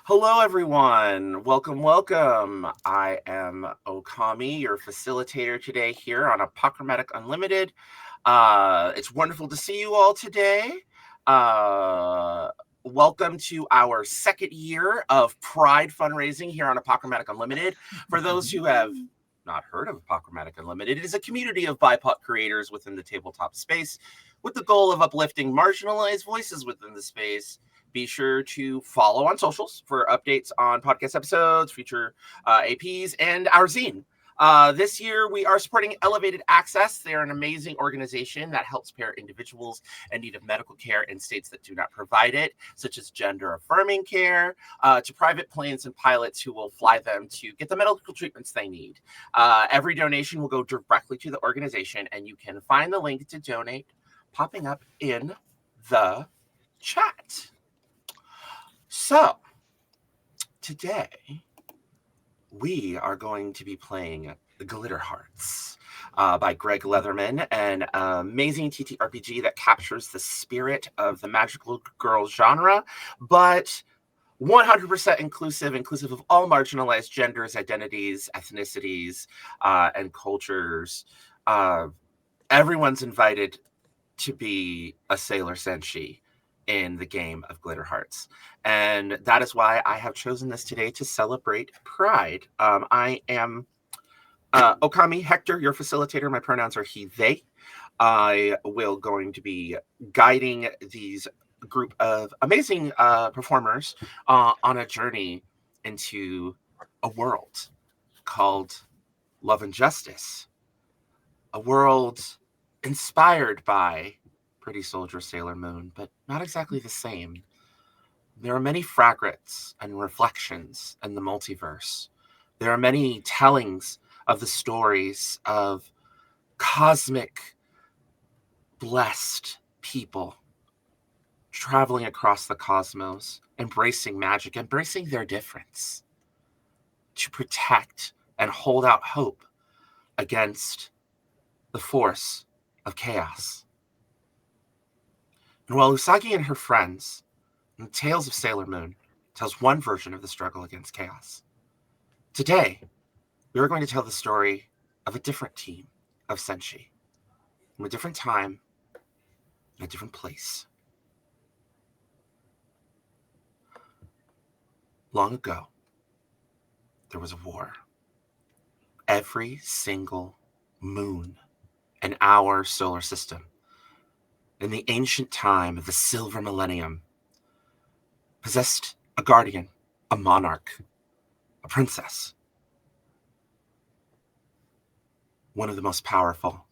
Hello, everyone. Welcome. I am Okami, your facilitator today here on Apocrymatic Unlimited. It's wonderful to see you all today. Uh, Welcome to our second year of Pride fundraising here on Apocrymatic Unlimited. For those who have not heard of Apocrymatic Unlimited, it is a community of BIPOC creators within the tabletop space with the goal of uplifting marginalized voices within the space. Be sure to follow on socials for updates on podcast episodes, future APs, and our zine. This year, we are supporting Elevated Access. They're an amazing organization that helps pair individuals in need of medical care in states that do not provide it, such as gender-affirming care, to private planes and pilots who will fly them to get the medical treatments they need. Every donation will go directly to the organization, and you can find the link to donate popping up in the chat. So, today we are going to be playing The Glitter Hearts by Greg Leatherman, an amazing TTRPG that captures the spirit of the magical girl genre, but 100% inclusive of all marginalized genders, identities, ethnicities, and cultures. Everyone's invited to be a Sailor Senshi in the game of Glitter Hearts. And that is why I have chosen this today to celebrate Pride. I am Okami Hector, your facilitator. My pronouns are he, they. I will going to be guiding these group of amazing performers on a journey into a world called Love and Justice. A world inspired by Pretty Soldier Sailor Moon, but not exactly the same. There are many fragments and reflections in the multiverse. There are many tellings of the stories of cosmic, blessed people traveling across the cosmos, embracing magic, embracing their difference to protect and hold out hope against the force of chaos. And while Usagi and her friends, in the Tales of Sailor Moon, tells one version of the struggle against chaos, today we are going to tell the story of a different team of Senshi, from a different time, in a different place. Long ago, there was a war. Every single moon in our solar system, in the ancient time of the Silver Millennium, possessed a guardian, a monarch, a princess. One of the most powerful,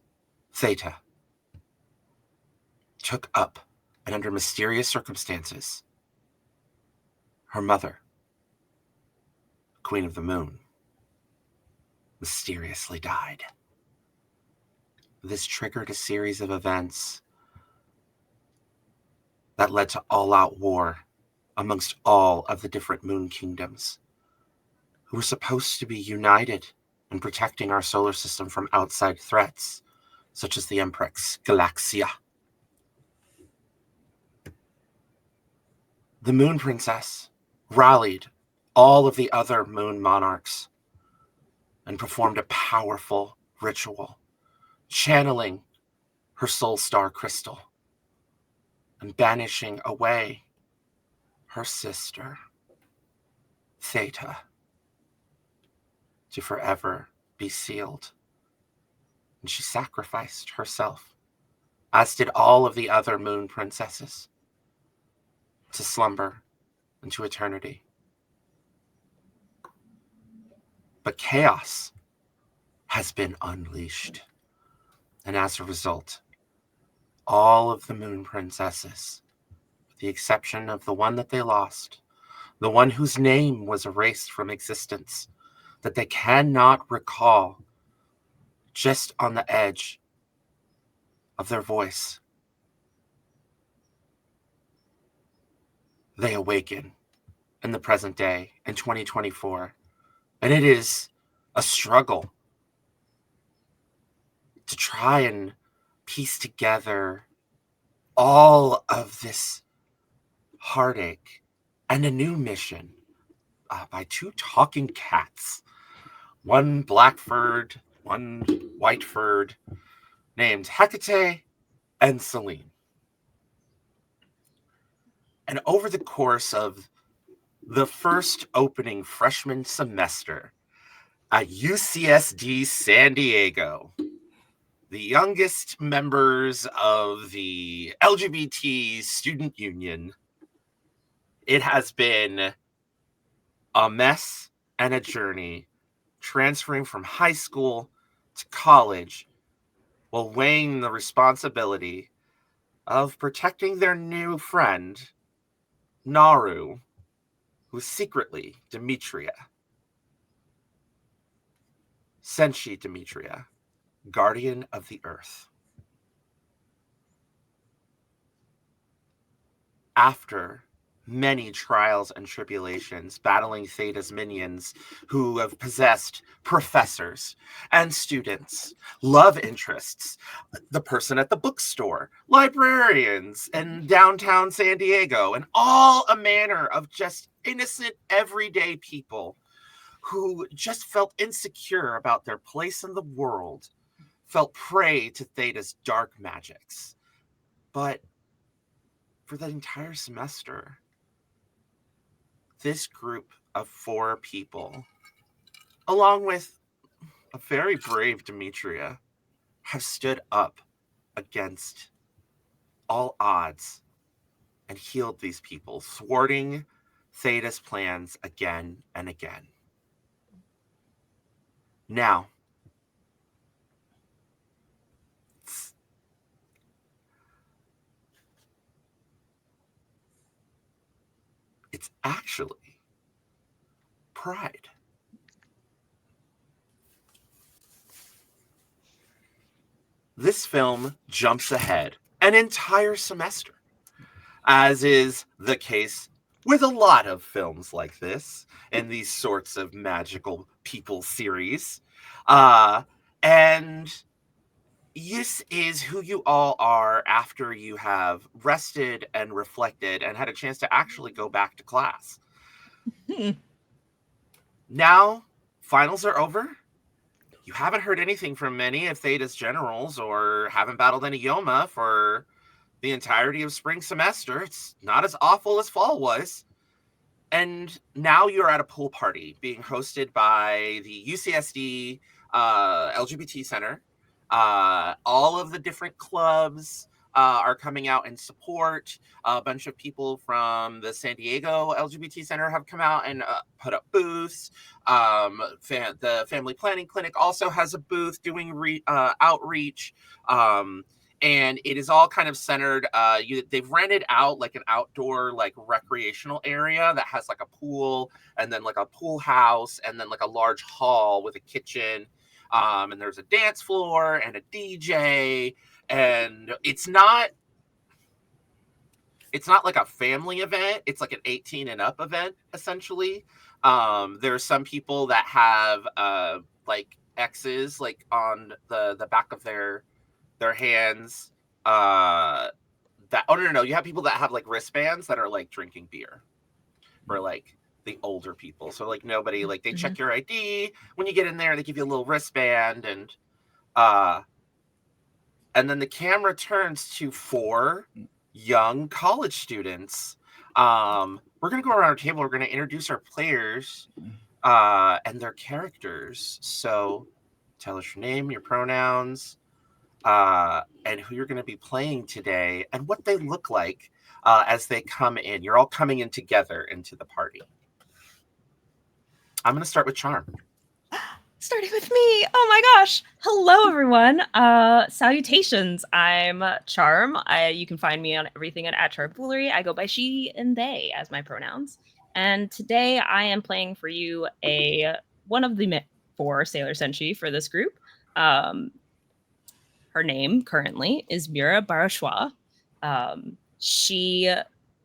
Theta, took up, and under mysterious circumstances, her mother, Queen of the Moon, mysteriously died. This triggered a series of events that led to all-out war amongst all of the different moon kingdoms, who were supposed to be united in protecting our solar system from outside threats, such as the Emprex Galaxia. The Moon Princess rallied all of the other moon monarchs and performed a powerful ritual, channeling her soul star crystal and banishing away her sister, Theta, to forever be sealed. And she sacrificed herself, as did all of the other moon princesses, to slumber into eternity. But chaos has been unleashed. And as a result, all of the moon princesses, with the exception of the one that they lost, the one whose name was erased from existence, that they cannot recall, just on the edge of their voice, they awaken in the present day, in 2024. And it is a struggle to try and piece together all of this heartache and a new mission by two talking cats, one black-furred, one white-furred, named Hecate and Celine. And over the course of the first opening freshman semester at UCSD San Diego, the youngest members of the LGBT student union, it has been a mess and a journey transferring from high school to college while weighing the responsibility of protecting their new friend, Naru, who's secretly Demetria. Senshi Demetria, guardian of the earth. After many trials and tribulations, battling Theta's minions who have possessed professors and students, love interests, the person at the bookstore, librarians in downtown San Diego, and all a manner of just innocent, everyday people who just felt insecure about their place in the world, felt prey to Theta's dark magics. But for the entire semester, this group of 4 people, along with a very brave Demetria, have stood up against all odds and healed these people, thwarting Theta's plans again and again. Now, it's actually Pride. This film jumps ahead an entire semester, as is the case with a lot of films like this and these sorts of magical people series. And this is who you all are after you have rested and reflected and had a chance to actually go back to class. Now, finals are over. You haven't heard anything from many of Theta's generals or haven't battled any Yoma for the entirety of spring semester. It's not as awful as fall was. And now you're at a pool party being hosted by the UCSD LGBT Center. All of the different clubs are coming out in support. A bunch of people from the San Diego LGBT Center have come out and put up booths. The Family Planning Clinic also has a booth doing outreach. And it is all kind of centered. They've rented out like an outdoor, like recreational area that has like a pool and then like a pool house and then like a large hall with a kitchen. And there's a dance floor and a DJ. And it's not like a family event. It's like an 18 and up event, essentially. There are some people that have like X's like on the back of their hands. No, you have people that have like wristbands that are like drinking beer for like the older people. So like nobody, like they check your ID when you get in there, they give you a little wristband, and then the camera turns to 4 young college students. We're going to go around our table. We're going to introduce our players and their characters. So tell us your name, your pronouns, and who you're going to be playing today and what they look like as they come in. You're all coming in together into the party. I'm going to start with Charm. Starting with me. Oh my gosh. Hello, everyone. Salutations. I'm Charm. You can find me on everything at @Charmfoolery. I go by she and they as my pronouns. And today I am playing for you one of the 4 Sailor Senshi for this group. Her name currently is Mira Barashwa. She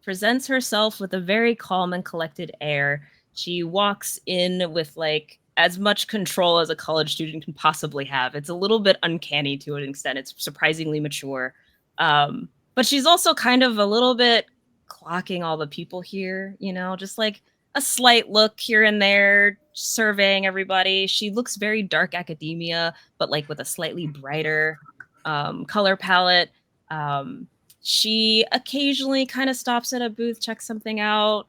presents herself with a very calm and collected air. She walks in with like as much control as a college student can possibly have. It's a little bit uncanny to an extent. It's surprisingly mature. But she's also kind of a little bit clocking all the people here, you know, just like a slight look here and there, surveying everybody. She looks very dark academia, but like with a slightly brighter color palette. Um, she occasionally kind of stops at a booth, checks something out,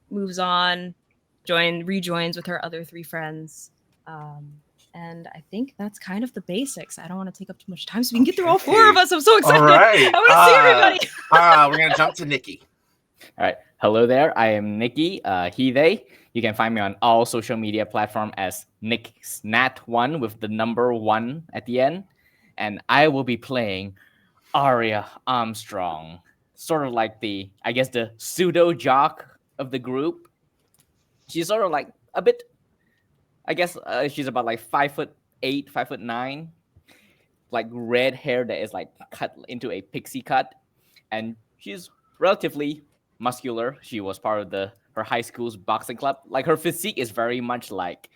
moves on, rejoins with her other three friends. Um, and I think that's kind of the basics. I don't want to take up too much time so we can get through all four of Okay. us. I'm so All excited. right. I want to see everybody. We're gonna jump to Nikki. All right. Hello there. I am Nikki, he, they. You can find me on all social media platforms as NickSnat1 with the number 1 at the end. And I will be playing Aria Armstrong, sort of like I guess, the pseudo jock of the group. She's sort of like a bit, I guess, she's about like 5'8", 5'9", like red hair that is like cut into a pixie cut, and she's relatively muscular. She was part of her high school's boxing club. Like her physique is very much like,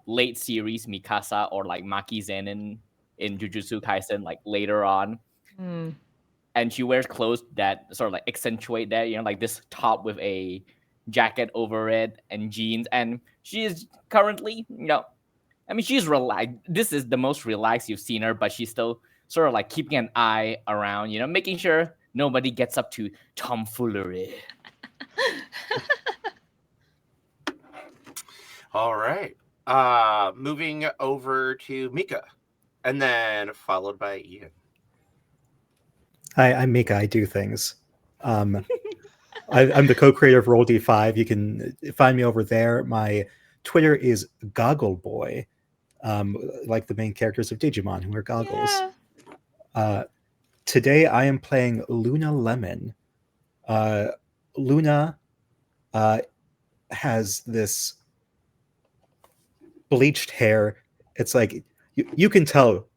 late series Mikasa or like Maki Zenin in Jujutsu Kaisen, like later on. Hmm. And she wears clothes that sort of like accentuate that, like this top with a jacket over it and jeans. And she is currently, I mean, she's relaxed. This is the most relaxed you've seen her, but she's still sort of like keeping an eye around, making sure nobody gets up to tomfoolery. All right. Moving over to Mika, and then followed by Ian. Hi, I'm Mika. I do things. I'm the co-creator of Roll D5. You can find me over there. My Twitter is Goggle Boy, like the main characters of Digimon who wear goggles. Yeah. Today I am playing Luna Lemon. Luna has this bleached hair. It's like you can tell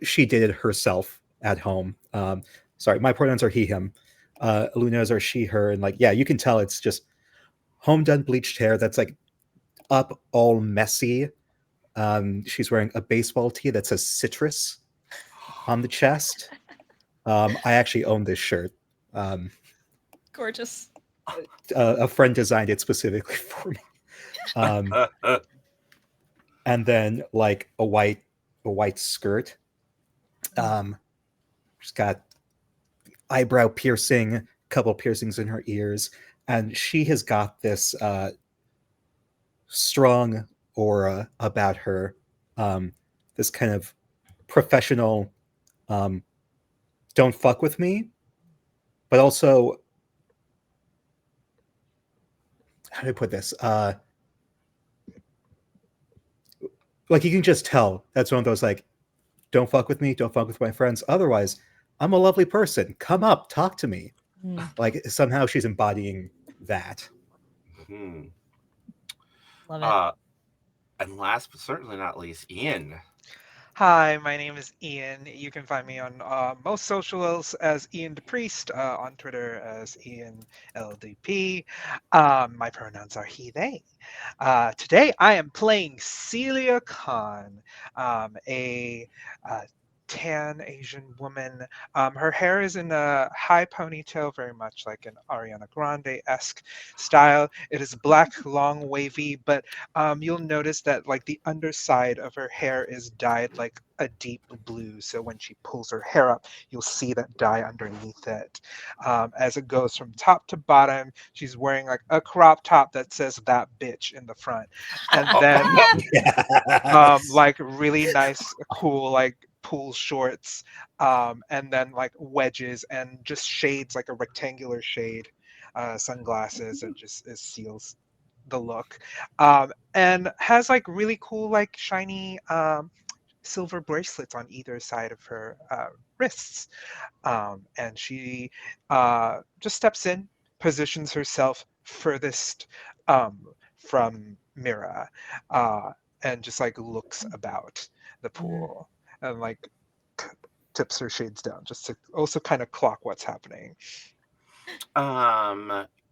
she did it herself at home. Sorry, my pronouns are he, him. Luna's are she, her, and like, yeah, you can tell it's just home done bleached hair that's like up all messy. She's wearing a baseball tee that says citrus on the chest. I actually own this shirt. Gorgeous. A friend designed it specifically for me. And then like a white skirt. She's got eyebrow piercing, couple piercings in her ears, and she has got this strong aura about her. This kind of professional, don't fuck with me, but also, how do I put this? Like you can just tell that's one of those like, don't fuck with me, don't fuck with my friends. Otherwise, I'm a lovely person. Come up, talk to me. Like somehow she's embodying that. Hmm. Love it. And last but certainly not least, Ian. Hi, my name is Ian. You can find me on most socials as Ian DePriest, on Twitter as Ian LDP. My pronouns are he, they. Today I am playing Celia Khan, a tan Asian woman. Her hair is in a high ponytail, very much like an Ariana Grande-esque style. It is black, long, wavy, but you'll notice that like the underside of her hair is dyed like a deep blue. So when she pulls her hair up, you'll see that dye underneath it. As it goes from top to bottom, she's wearing like a crop top that says "that bitch" in the front, and then like really nice, cool like pool shorts, and then like wedges and just shades, like a rectangular shade, sunglasses that just seals the look, and has like really cool like shiny silver bracelets on either side of her wrists, and she just steps in, positions herself furthest from Mira, uh, and just like looks about the pool and like tips her shades down just to also kind of clock what's happening.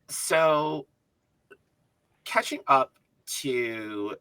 So catching up to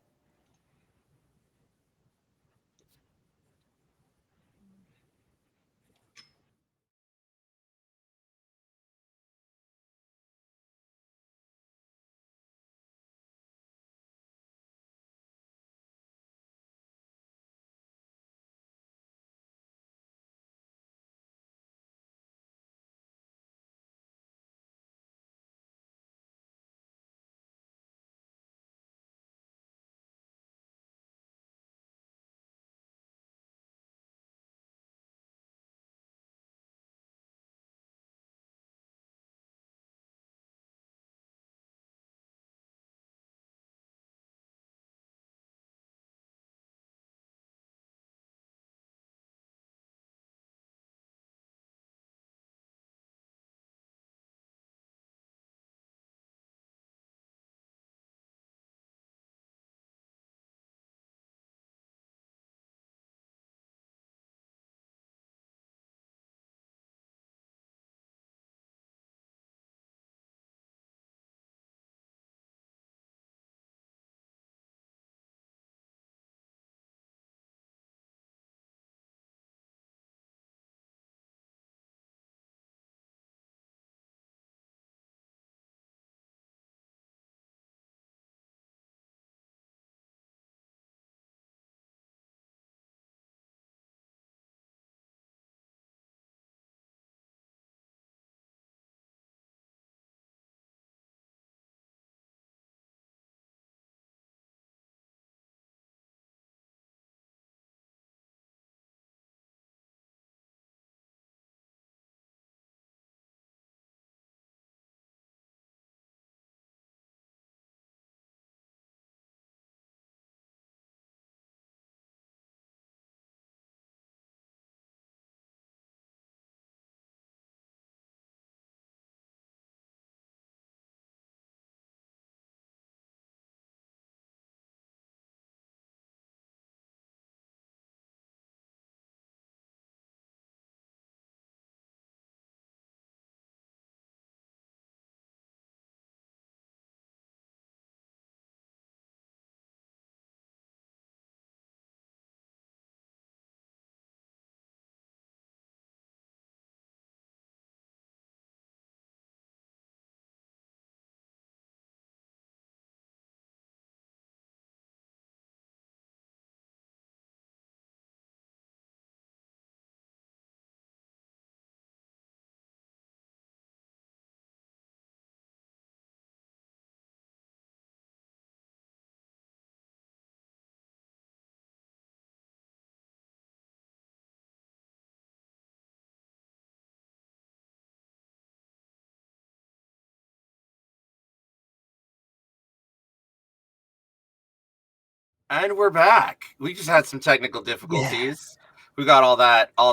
And we're back. We just had some technical difficulties. We got all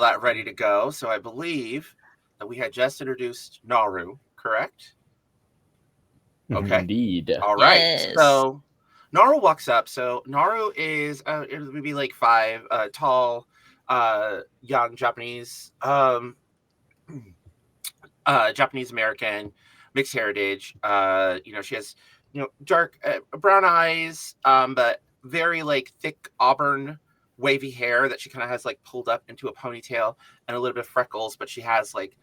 that ready to go. So I believe that we had just introduced Naru, correct? Okay. Indeed. All right. Yes. So Naru walks up. So Naru is maybe like 5, tall, young Japanese, Japanese American, mixed heritage. She has dark brown eyes, but very like thick auburn wavy hair that she kind of has like pulled up into a ponytail, and a little bit of freckles, but she has like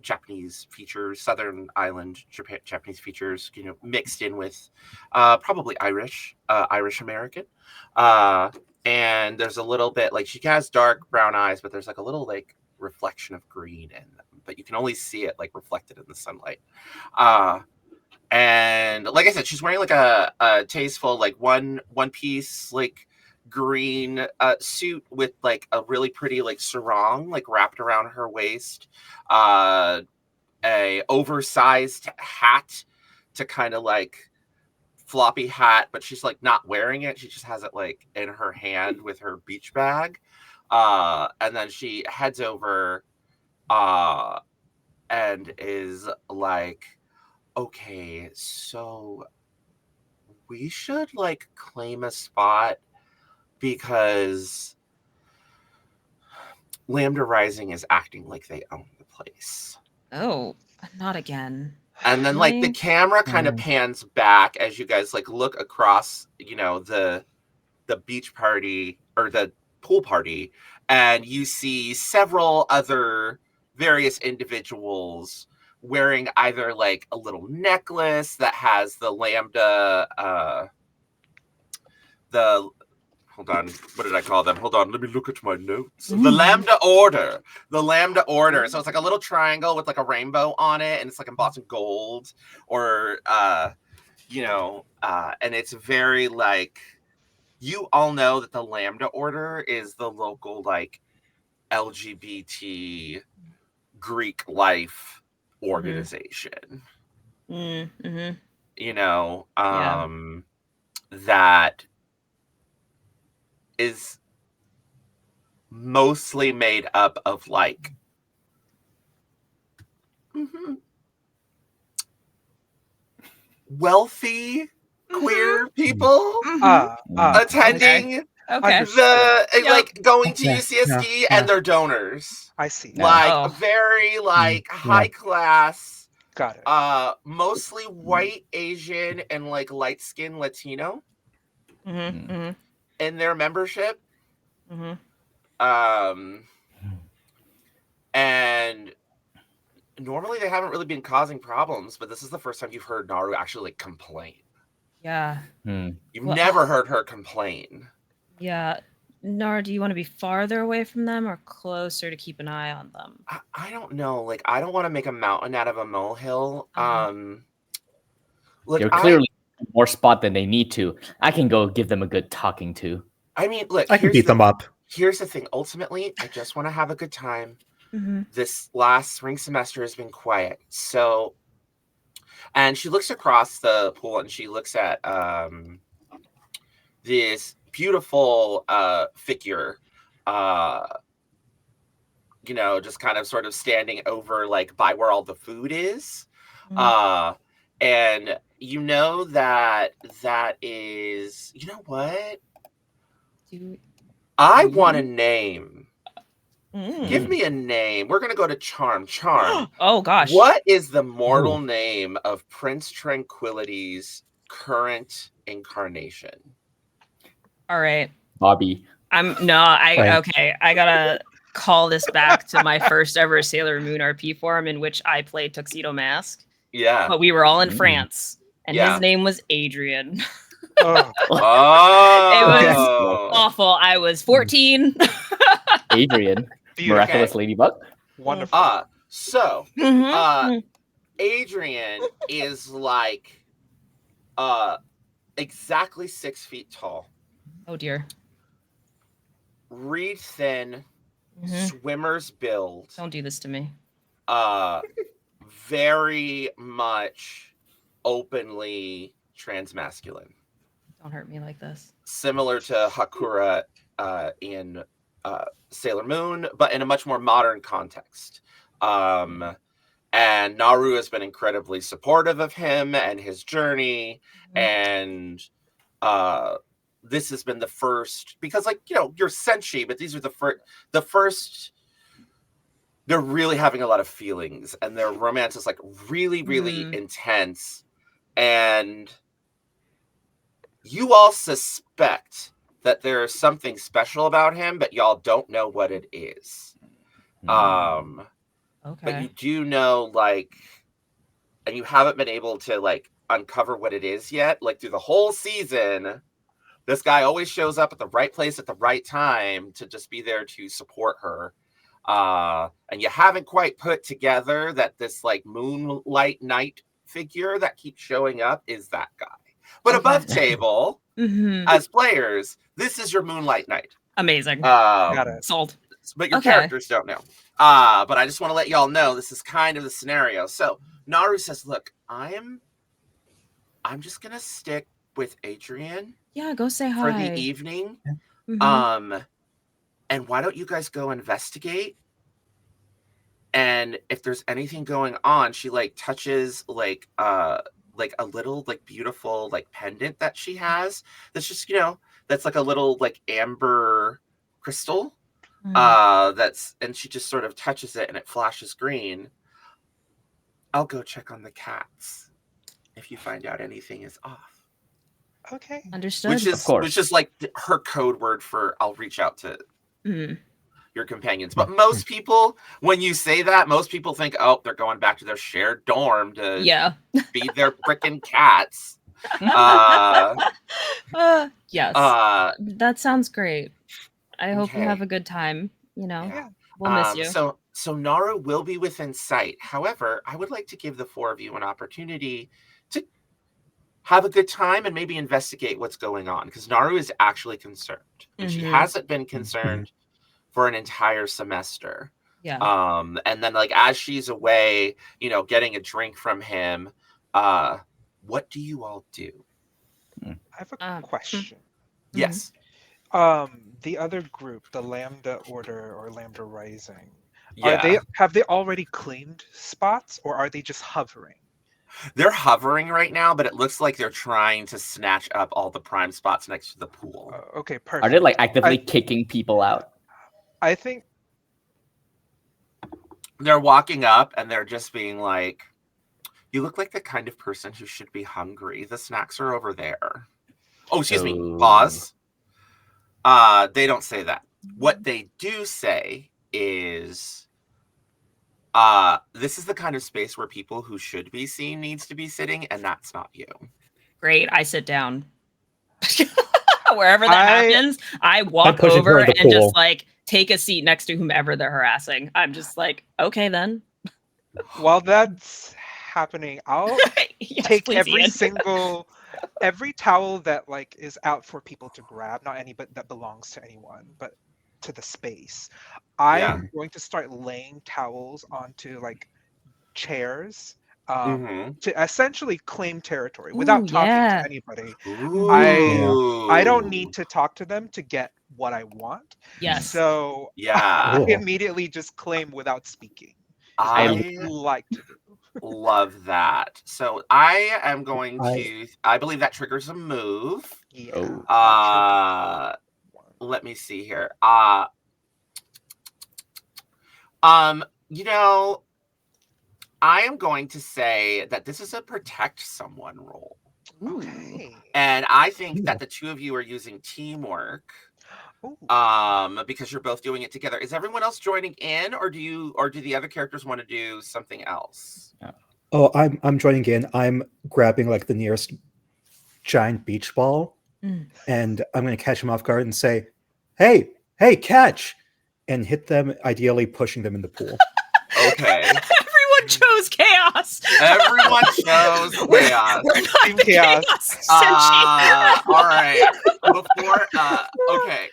Japanese features, Southern Island Japanese features, mixed in with probably Irish American. And there's a little bit like she has dark brown eyes, but there's like a little like reflection of green in them, but you can only see it like reflected in the sunlight. And like I said, she's wearing like a tasteful like one piece like green suit with like a really pretty like sarong like wrapped around her waist, a oversized hat to kind of like floppy hat, but she's like not wearing it. She just has it like in her hand with her beach bag. And then she heads over and is like, okay, so we should like claim a spot because Lambda Rising is acting like they own the place. Oh, not again. And then like the Really? camera kind of pans back as you guys like look across, the beach party or the pool party, and you see several other various individuals wearing either like a little necklace that has the Lambda hold on, what did I call them? Hold on, let me look at my notes. The Lambda Order. So it's like a little triangle with like a rainbow on it, and it's like embossed in gold, or and it's very like, you all know that the Lambda Order is the local like LGBT Greek life organization. Mm-hmm. That is mostly made up of like wealthy queer people attending Okay. like going to Yeah, UCSD, yeah. and their donors. I see. Like Oh. very like high class, Got it. mostly white, Asian, and like light skinned Latino in their membership. And normally they haven't really been causing problems, but this is the first time you've heard Naru actually like complain. Yeah. You've never heard her complain. Yeah. Nara, do you want to be farther away from them or closer to keep an eye on them? I don't know. Like, I don't want to make a mountain out of a molehill. Look, They're clearly more spot than they need to. I can go give them a good talking to. I mean, look, I can beat them up. Here's the thing. Ultimately, I just want to have a good time. Mm-hmm. This last spring semester has been quiet. So, and she looks across the pool and she looks at this beautiful figure, just kind of sort of standing over like by where all the food is. And you know that is, you know what? I want a name. Give me a name. We're gonna go to Charm. Charm. Oh gosh. What is the mortal name of Prince Tranquility's current incarnation? All right. Bobby. Okay. I gotta call this back to my first ever Sailor Moon RP forum in which I played Tuxedo Mask. Yeah. But we were all in France, and his name was Adrian. Oh. It was awful. I was 14. Adrian. Miraculous Ladybug. Wonderful. So Adrian is like exactly 6 feet tall. Oh dear. Reed thin, swimmer's build. Don't do this to me. Very much openly transmasculine. Don't hurt me like this. similar to Hakura in Sailor Moon, but in a much more modern context. And Naru has been incredibly supportive of him and his journey. And this has been the first, because like, you know, you're Senshi, but these are the first, they're really having a lot of feelings and their romance is like really, really intense. And you all suspect that there's something special about him, but y'all don't know what it is. But you do know, like, and you haven't been able to like uncover what it is yet. Like through the whole season, this guy always shows up at the right place at the right time to just be there to support her. And you haven't quite put together that this like Moonlight Knight figure that keeps showing up is that guy. But above table, as players, this is your Moonlight Knight. Amazing. Got it. Sold. But your characters don't know. But I just want to let y'all know this is kind of the scenario. So Naru says, look, I'm just gonna stick with Adrian. Yeah, go say hi for the evening. And why don't you guys go investigate? And if there's anything going on, she like touches like a little like beautiful like pendant that she has. That's just, you know, that's like a little like amber crystal. And she just sort of touches it and it flashes green. I'll go check on the cats if you find out anything is off. Okay. Understood. Which is like her code word for I'll reach out to your companions. But most people, when you say that, most people think, oh, they're going back to their shared dorm to feed their freaking cats. Yes. That sounds great. I hope you have a good time. You know, we'll miss you. So Naru will be within sight. However, I would like to give the four of you an opportunity to have a good time and maybe investigate what's going on, because Naru is actually concerned. And she hasn't been concerned for an entire semester. And then like as she's away, you know, getting a drink from him, what do you all do? I have a question. Yes. The other group, the Lambda Order or Lambda Rising, Yeah. have they already claimed spots, or are they just hovering? They're hovering right now, but it looks like they're trying to snatch up all the prime spots next to the pool. Okay, perfect. Are they like actively kicking people out? I think they're walking up and they're just being like, you look like the kind of person who should be hungry. The snacks are over there. Oh, excuse me. Pause. They don't say that. What they do say is, this is the kind of space where people who should be seen needs to be sitting, and that's not you. Great. I sit down. Wherever that happens, I walk over and just like take a seat next to whomever they're harassing. I'm just like, okay then. While that's happening, I'll take every towel that like is out for people to grab, not any but that belongs to anyone, but to the space. I'm going to start laying towels onto like chairs to essentially claim territory without talking to anybody. I don't need to talk to them to get what I want. Yes. So I immediately just claim without speaking. I like to do. Love that. So I am going to, I believe that triggers a move. Let me see here. You know, I am going to say that this is a protect someone role. Okay. And I think that the two of you are using teamwork. Because you're both doing it together. Is everyone else joining in, or do the other characters want to do something else? Oh, I'm joining in. I'm grabbing like the nearest giant beach ball, and I'm going to catch them off guard and say, "Hey, catch!" and hit them, ideally pushing them in the pool. Okay. Everyone chose chaos. Everyone chose chaos. We're not Team chaos. All right. Before, okay.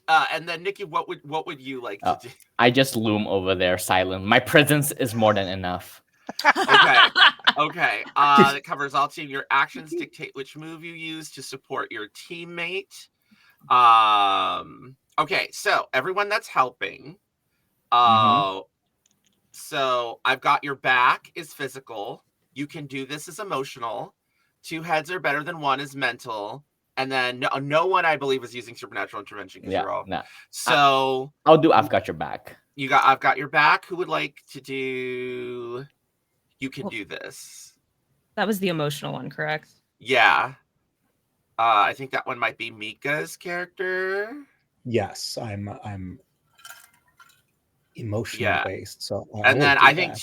And then Nikki, what would you like to do? I just loom over there, silent. My presence is more than enough. Okay. Okay. That covers all team. Your actions dictate which move you use to support your teammate. Okay, so everyone that's helping. So I've got your back is physical. You can do this as emotional. 2 heads are better than 1 is mental. And then no one, I believe, is using supernatural intervention because you're all. No. So I've got your back. I've got your back. Who would like to do? You can do this. That was the emotional one, correct? Yeah. I think that one might be Mika's character. Yes, I'm emotional based. So and then I think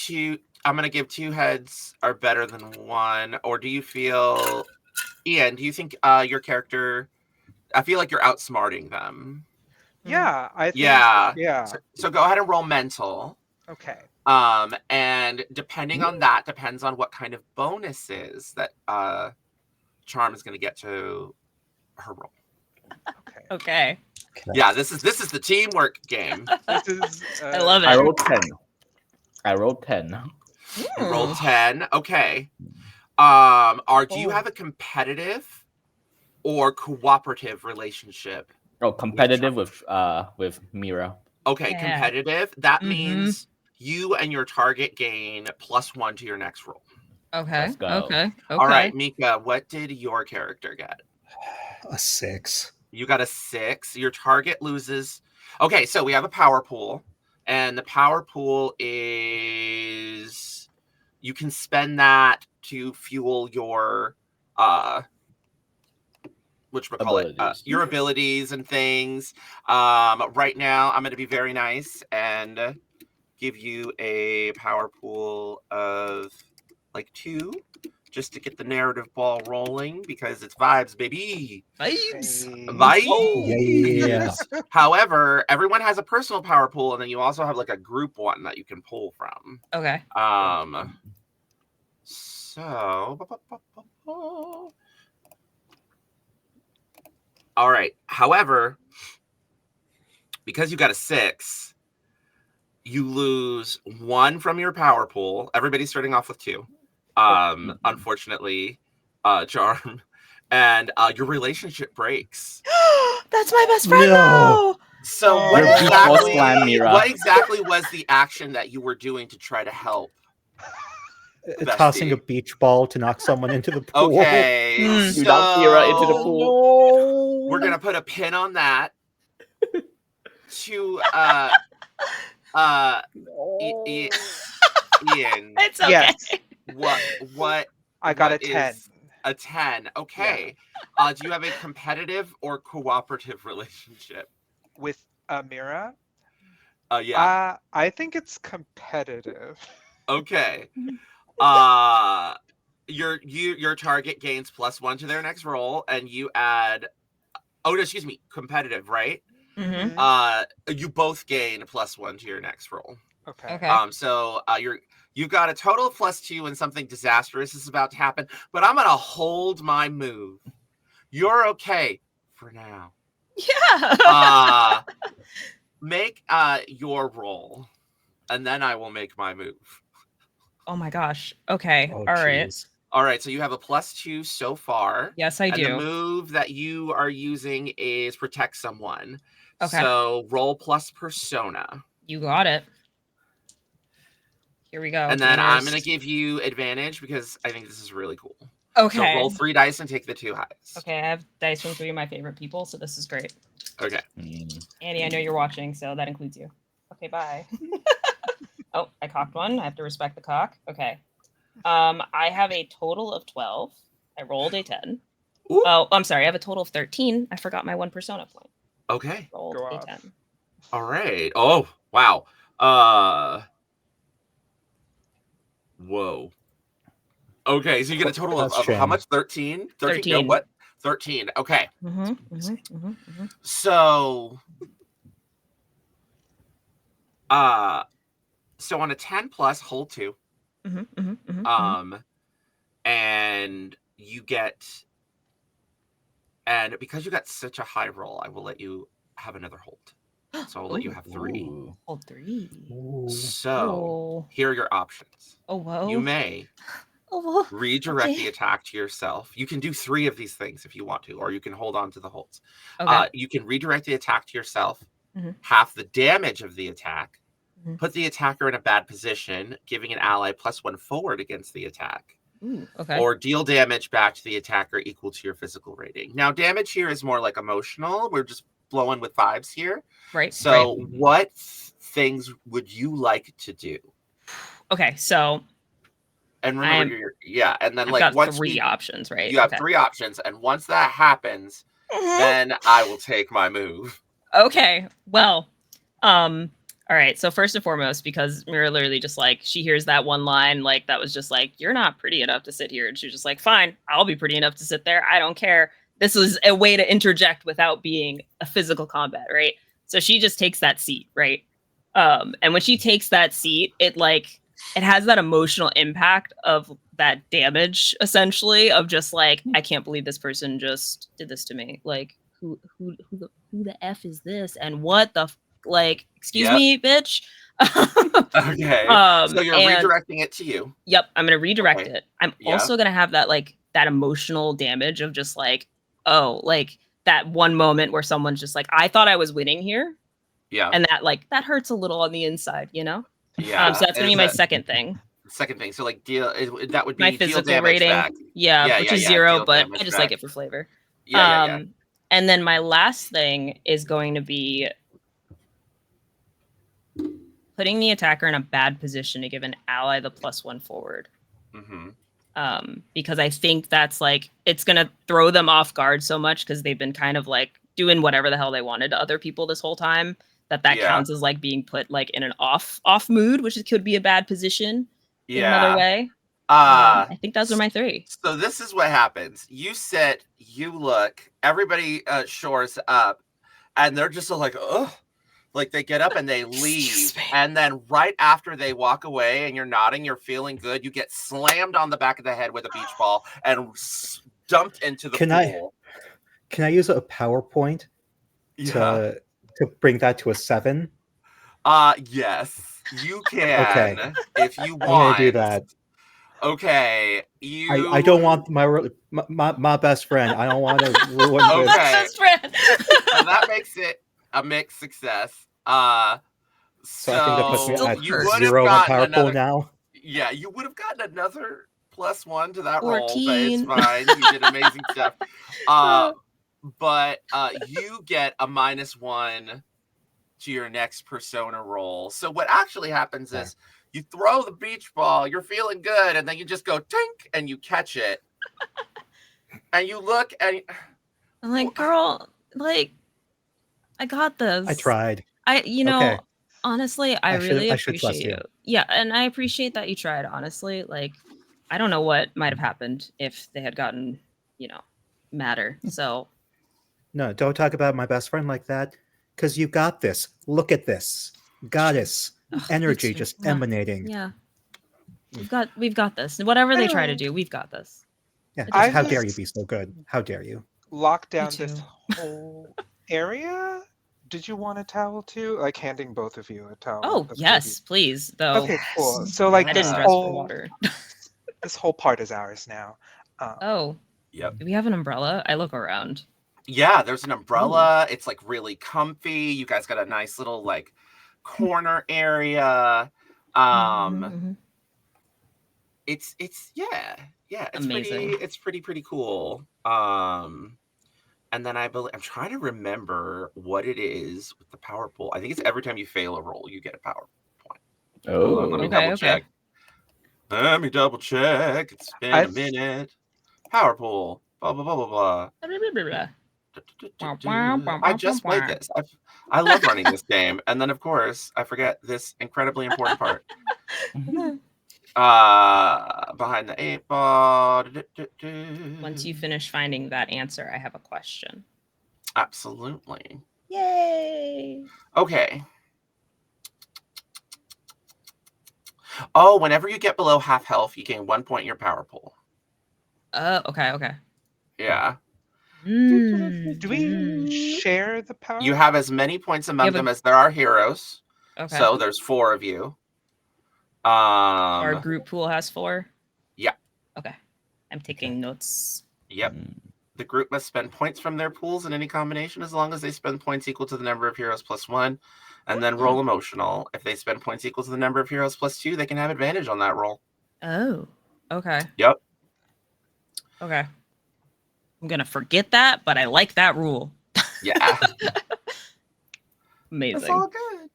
I'm gonna give 2 heads are better than 1. Or do you feel, Ian? Do you think your character? I feel like you're outsmarting them. Yeah, I think. Yeah. So go ahead and roll mental. Okay. And depending on that, depends on what kind of bonuses that Charm is gonna get to her roll. Okay. Okay. Yeah, this is the teamwork game. This is. I love it. I rolled 10. You rolled 10. Okay. Do you have a competitive or cooperative relationship? Oh, competitive with Mira. Okay, Yeah. competitive. That means you and your target gain +1 to your next roll. Okay. Let's go. Okay. All right, Mika, what did your character get? a 6. You got a 6. Your target loses. Okay, so we have a power pool, and the power pool is you can spend that to fuel your your abilities and things. Right now, I'm going to be very nice and give you a power pool of like 2. Just to get the narrative ball rolling, because it's vibes, baby. Vibes. Yeah. However, everyone has a personal power pool, and then you also have like a group one that you can pull from. Okay. So, all right. However, because you got a 6, you lose 1 from your power pool. Everybody's starting off with 2. Unfortunately, Charm, and your relationship breaks. That's my best friend. No. Though. So what exactly was the action that you were doing to try to help? Tossing a beach ball to knock someone into the pool. Okay, You knocked Mira into the pool. We're gonna put a pin on that. To Ian. It's okay. Yes. What? I got what a 10. is a 10. Okay. Do you have a competitive or cooperative relationship With Mira? Yeah. I think it's competitive. Okay. Your target gains +1 to their next roll, and you add. Oh, excuse me, competitive, right? Mm-hmm. You both gain +1 to your next roll. Okay. So you've got a total of +2 when something disastrous is about to happen, but I'm gonna hold my move. You're okay for now. Yeah. Make your roll, and then I will make my move. Oh my gosh. Okay. Oh, All right. jeez. All right, so you have a +2 so far. Yes, I And do. the move that you are using is protect someone. Okay. So roll plus persona. You got it. Here we go. And then I'm going to give you advantage because I think this is really cool. Okay. So roll 3 dice and take the 2 highs. Okay, I have dice from 3 of my favorite people, so this is great. Okay. Annie, I know you're watching, so that includes you. Okay, bye. Oh, I cocked one. I have to respect the cock. Okay. I have a total of 12. I rolled a 10. Ooh. Oh, I'm sorry. I have a total of 13. I forgot my 1 persona point. Okay. Rolled Go a off. 10. All right. Oh, wow. Whoa. Okay, so you get a total of how much? 13? 13. No, what? 13. Okay. Mm-hmm. So so on a 10 plus, hold 2. And you get, and because you got such a high roll, I will let you have another hold. So I'll let you have 3. Hold 3. Ooh. So here are your options. Oh, whoa. You may Oh, Redirect okay. the attack to yourself. You can do 3 of these things if you want to, or you can hold on to the holds. Okay. You can redirect the attack to yourself, Mhm. half the damage of the attack, Mhm. put the attacker in a bad position, giving an ally +1 forward against the attack, Ooh, okay. or deal damage back to the attacker equal to your physical rating. Now, damage here is more like emotional. We're just blowing with 5s here. Right. So, Right. what things would you like to do? Okay. So And remember, and then I've like got once 3 options, right? you have Okay. 3 options, and once that happens, then I will take my move. Okay. Well, all right. So first and foremost, because Mira literally just like she hears that one line, like that was just like, "You're not pretty enough to sit here," and she's just like, "Fine, I'll be pretty enough to sit there. I don't care." This was a way to interject without being a physical combat, right? So she just takes that seat, right? And when she takes that seat, it has that emotional impact of that damage, essentially, of just like, I can't believe this person just did this to me. Like, who the f is this? And what the like? Excuse Yep. me, bitch. Okay. So you're And redirecting it to you. yep, I'm gonna redirect Okay. it. I'm Yeah. also gonna have that emotional damage of just like, oh, like that one moment where someone's just like, I thought I was winning here, Yeah. and that hurts a little on the inside, you know. Yeah. So that's gonna be Is my that second thing. second thing? So like that would My be deal physical damage rating, back. yeah, which is 0, Deal but I damage just like back. it for flavor. Yeah. And then my last thing is going to be putting the attacker in a bad position to give an ally the +1 forward. Mm-hmm. Because I think that's like it's gonna throw them off guard so much because they've been kind of like doing whatever the hell they wanted to other people this whole time that Yeah. counts as like being put like in an off mood, which could be a bad position in another Yeah. way. I think those are my 3. So this is what happens. You sit, you look, everybody shores up, and they're just like, oh, like they get up and they leave. And then right after they walk away and you're nodding, you're feeling good, you get slammed on the back of the head with a beach ball and dumped into the pool. Can I use a PowerPoint to bring that to a 7? Yes, you can. Okay. If you want. I'm gonna do that. Okay, I don't want my best friend. I don't want to ruin this. Okay. Best friend. So that makes it a mixed success. So I think that puts me Still at you hurts. would have 0 on my gotten power another. pool now. Yeah, you would have gotten another +1 to that roll, but 14. it's fine. You did amazing stuff. But you get a -1 to your next persona roll. So what actually happens is you throw the beach ball, you're feeling good, and then you just go tink and you catch it. And you look and I'm like, girl, like, I got this. I tried. Okay. Honestly, I really should trust appreciate you. it. Yeah, and I appreciate that you tried, honestly. Like, I don't know what might have happened if they had gotten, madder. So No, don't talk about my best friend like that, because you got this. Look at this. Goddess. Energy it's- just yeah. emanating. yeah. We've got this. Whatever they try to do, we've got this. Yeah, I how just- dare you be so good? How dare you? Lock down too. this whole area. Did you want a towel too? Like handing both of you a towel. Oh, of yes, please. Though Okay, cool. So like I this didn't dress for whole water. this whole part is ours now. Oh. Yep. Do we have an umbrella? I look around. yeah, there's an umbrella. It's like really comfy. You guys got a nice little like corner area. Mhm. It's it's Amazing. pretty cool. And then I'm trying to remember what it is with the power pool. I think it's every time you fail a roll, you get a power point. Hold on, let me double check. Let me double check. It's been a minute. Power pool. Blah blah blah blah blah. I just played this. I love running this game, and then of course I forget this incredibly important part. Behind the 8 ball. Once you finish finding that answer, I have a question. Absolutely. Yay! Okay. Oh, whenever you get below half health, you gain 1 point in your power pool. Okay. Yeah. Do we share the power? You have as many points among them as there are heroes. Okay. So there's 4 of you. Our group pool has 4? Yeah. Okay. I'm taking notes. Yep. The group must spend points from their pools in any combination as long as they spend points equal to the number of heroes plus 1, and then roll emotional. If they spend points equal to the number of heroes plus 2, they can have advantage on that roll. Oh. Okay. Yep. Okay. I'm gonna forget that, but I like that rule. Yeah. Amazing. It's all good.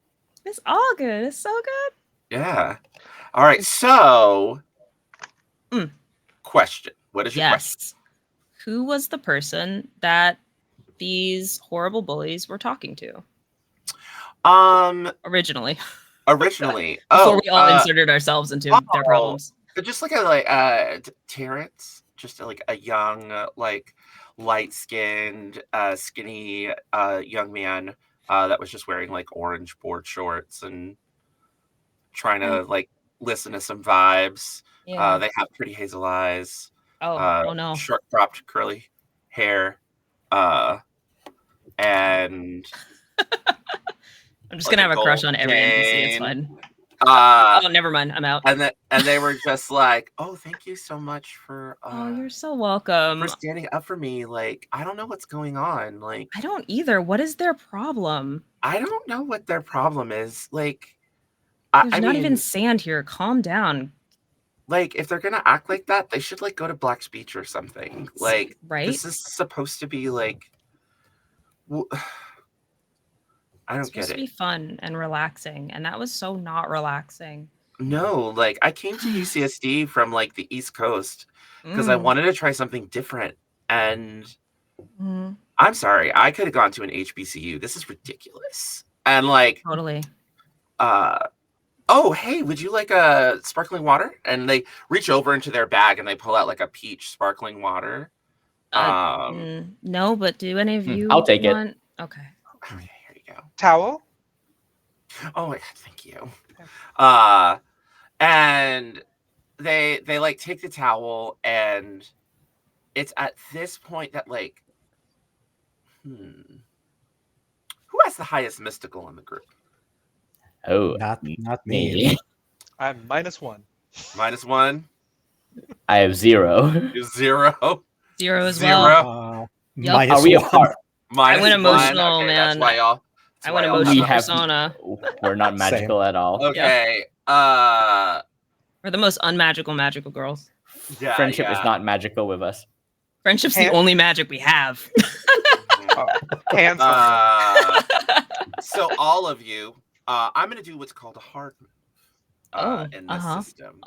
It's all good. It's so good. Yeah. All right. So, Mm. question. What is your question? Yes. Who was the person that these horrible bullies were talking to originally? Originally, Before we all inserted ourselves into their problems. Just like Terrence, just like a young, like light-skinned, skinny, young man that was just wearing like orange board shorts and trying to like listen to some vibes. Yeah. They have pretty hazel eyes. Oh no. Short cropped curly hair. And I'm just gonna have a crush on every NPC. It's fine. oh, never mind. I'm out. And they were just like, "Oh, thank you so much for oh, you're so welcome. for standing up for me. Like, I don't know what's going on. Like, I don't either. What is their problem? I don't know what their problem is. Like, There's I not mean, even sand here. Calm down. like, if they're gonna act like that, they should like go to Black's Beach or something. Like, right? this is supposed to be like, I don't It's get supposed to it. be fun and relaxing, and that was so not relaxing. No, like I came to UCSD from like the East Coast because I wanted to try something different. And I'm sorry, I could have gone to an HBCU. This is ridiculous. And like, Totally. Oh, hey, would you like a sparkling water? And they reach over into their bag and they pull out like a peach sparkling water. No, but do any of you I'll take it. Okay. Okay, here you go. Towel? Oh my God, thank you. And they like take the towel, and it's at this point that like, who has the highest mystical in the group? Oh, Not me. I'm -1. -1. I have 0. You're 0. 0 as 0. well. Yep. Are we -1. apart? I went -1. emotional, Okay, man. That's why y'all. I went y'all emotional have- persona. We're not magical at all. Okay. We're the most unmagical magical girls. Yeah, Friendship is yeah. not magical with us. Friendship's the only magic we have. Hands on. So all of you, I'm going to do what's called a hard move in this system.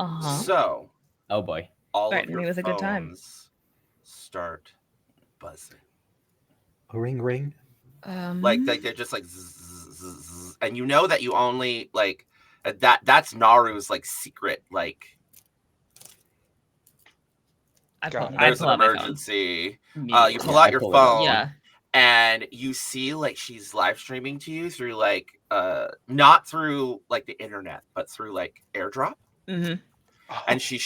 So Oh boy. all Right, of me your with a good time. phones start buzzing. Ring, ring. Like they're just like zzz, zzz, zzz, and you know that you only like that's Naru's like secret like I there's pull an out my phone. emergency. You pull out I your pull it out. phone. Yeah. And you see like she's live streaming to you through like not through like the internet, but through like airdrop. Mm-hmm. And she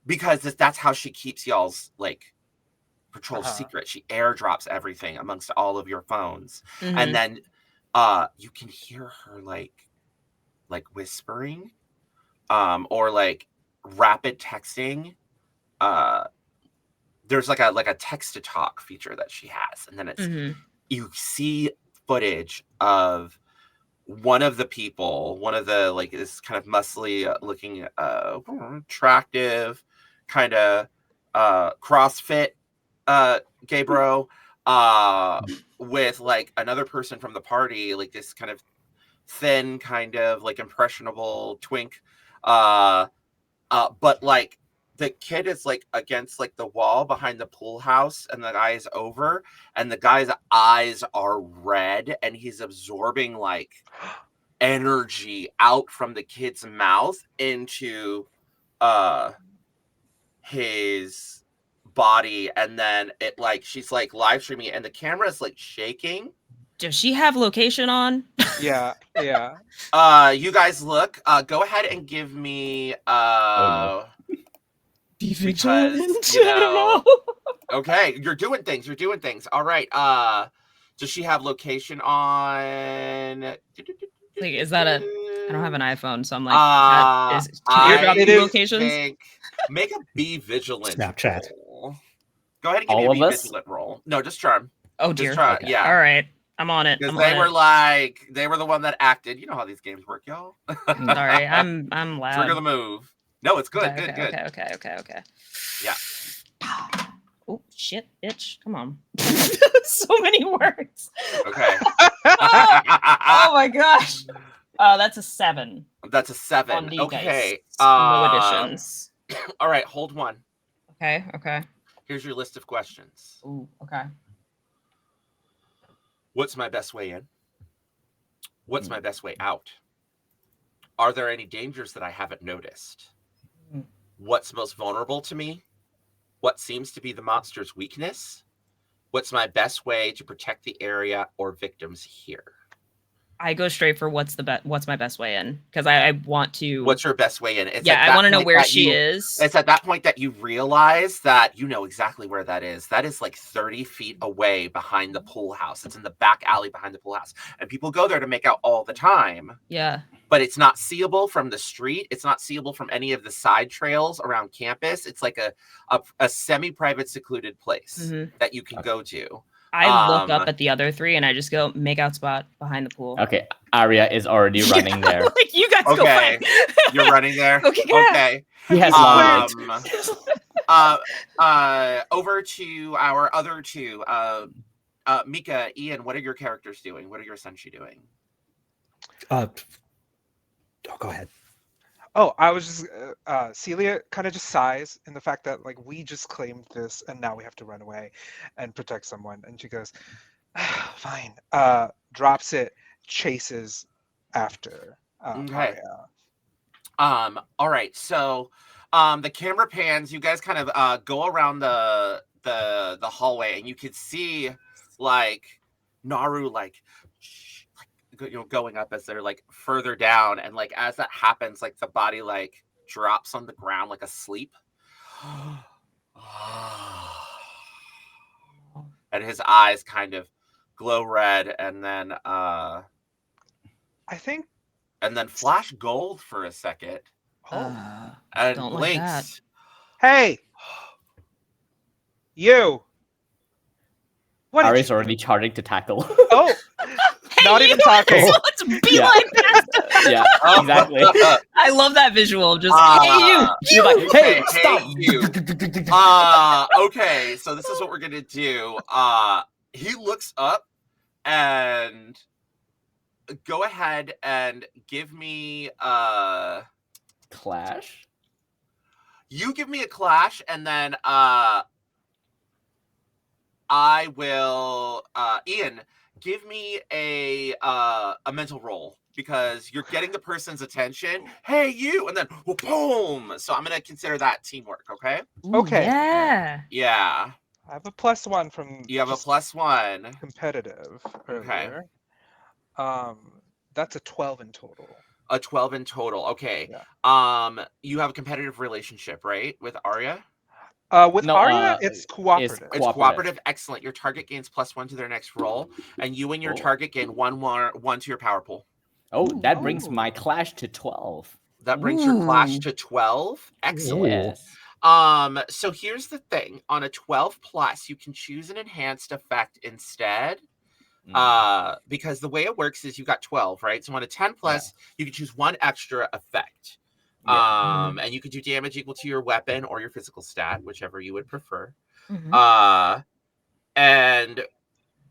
because that's how she keeps y'all's like patrol secret. She airdrops everything amongst all of your phones. Mm-hmm. And then you can hear her like whispering or like rapid texting. There's like a text to talk feature that she has, and then it's you see footage of one of the like this kind of muscly looking attractive kind of CrossFit gay bro with like another person from the party, like this kind of thin kind of like impressionable twink but like the kid is like against like the wall behind the pool house, and the guy is over, and the guy's eyes are red, and he's absorbing like energy out from the kid's mouth into his body, and then it like she's like live streaming it, and the camera is like shaking. Does she have location on? Yeah. You guys look. Go ahead and give me Be because, vigilant. you I don't know. know. Okay, you're doing things. All right. Does she have location on? Like, is that I don't have an iPhone, so I'm like, can you drop it the is locations? Make a be vigilant Snapchat. roll. Go ahead and give All me a of be us? vigilant roll. No, just Charm. Oh Just dear. try. Okay. Yeah. All right. I'm on it. Because I'm they on were it. they were the one that acted. You know how these games work, y'all. Sorry, I'm loud. Trigger the move. No, it's good. Okay, Good. okay. Yeah. Oh shit, bitch! Come on. So many words. Okay. Oh my gosh. That's a 7 That's a on 7. the Okay. dice. No additions. All right, hold one. Okay. Here's your list of questions. Ooh, okay. What's my best way in? What's my best way out? Are there any dangers that I haven't noticed? Mm. What's most vulnerable to me? What seems to be the monster's weakness? What's my best way to protect the area or victims here? I go straight for what's my best way in, because I want to. What's your best way in? It's yeah, at I that want to know point where that she you- is. It's at that point that you realize that you know exactly where that is. That is like 30 feet away behind the pool house. It's in the back alley behind the pool house. And people go there to make out all the time. Yeah. But it's not seeable from the street. It's not seeable from any of the side trails around campus. It's like a semi-private, secluded place Mhm. that you can go to. I look up at the other 3 and I just go make out spot behind the pool. Okay, Arya is already running there. Like, you guys go Okay. find. You're running there? Okay, yeah. Okay. He has long legs. Over to our other 2. Mika, Ian, what are your characters doing? What are your essentially doing? Go ahead. Oh, I was just Celia kind of just sighs in the fact that like we just claimed this and now we have to run away and protect someone, and she goes, "Fine." Drops it, chases after Okay. Arya. All right. So, the camera pans. You guys kind of go around the hallway, and you can see like Naru going up as they're like further down, and like as that happens, like the body like drops on the ground like asleep. And his eyes kind of glow red, and then I think. flash gold for a second, Oh. and Don't like that. blinks. Hey, you. What? Arya's already charging to tackle. Oh, Hey, not you even talking. Let's beeline past him. Yeah, exactly. I love that visual. Just hey you. You're like, hey, Hey, stop! you. Okay, so this is what we're gonna do. He looks up and go ahead and give me Clash? you give me a clash, and then I will Ian, give me a mental roll, because you're getting the person's attention. Hey, you, and then boom. So I'm gonna consider that teamwork. Okay. Ooh, Okay. Yeah. Yeah. I have a +1 from. You have a just +1. competitive Okay. earlier. That's a 12 in total. A 12 in total. Okay. Yeah. You have a competitive relationship, right, with Arya? With No, Arya, it's cooperative. It's cooperative. Excellent. Your target gains +1 to their next roll, and you and your target gain 1 to your power pool. Oh, that brings my clash to 12. That brings your clash Ooh. to 12. Excellent. Yes. So here's the thing. On a 12 plus, you can choose an enhanced effect instead. Because the way it works is you got 12, right? So on a 10 plus, you can choose 1 extra effect. Yeah. And you could do damage equal to your weapon or your physical stat, whichever you would prefer. Mhm.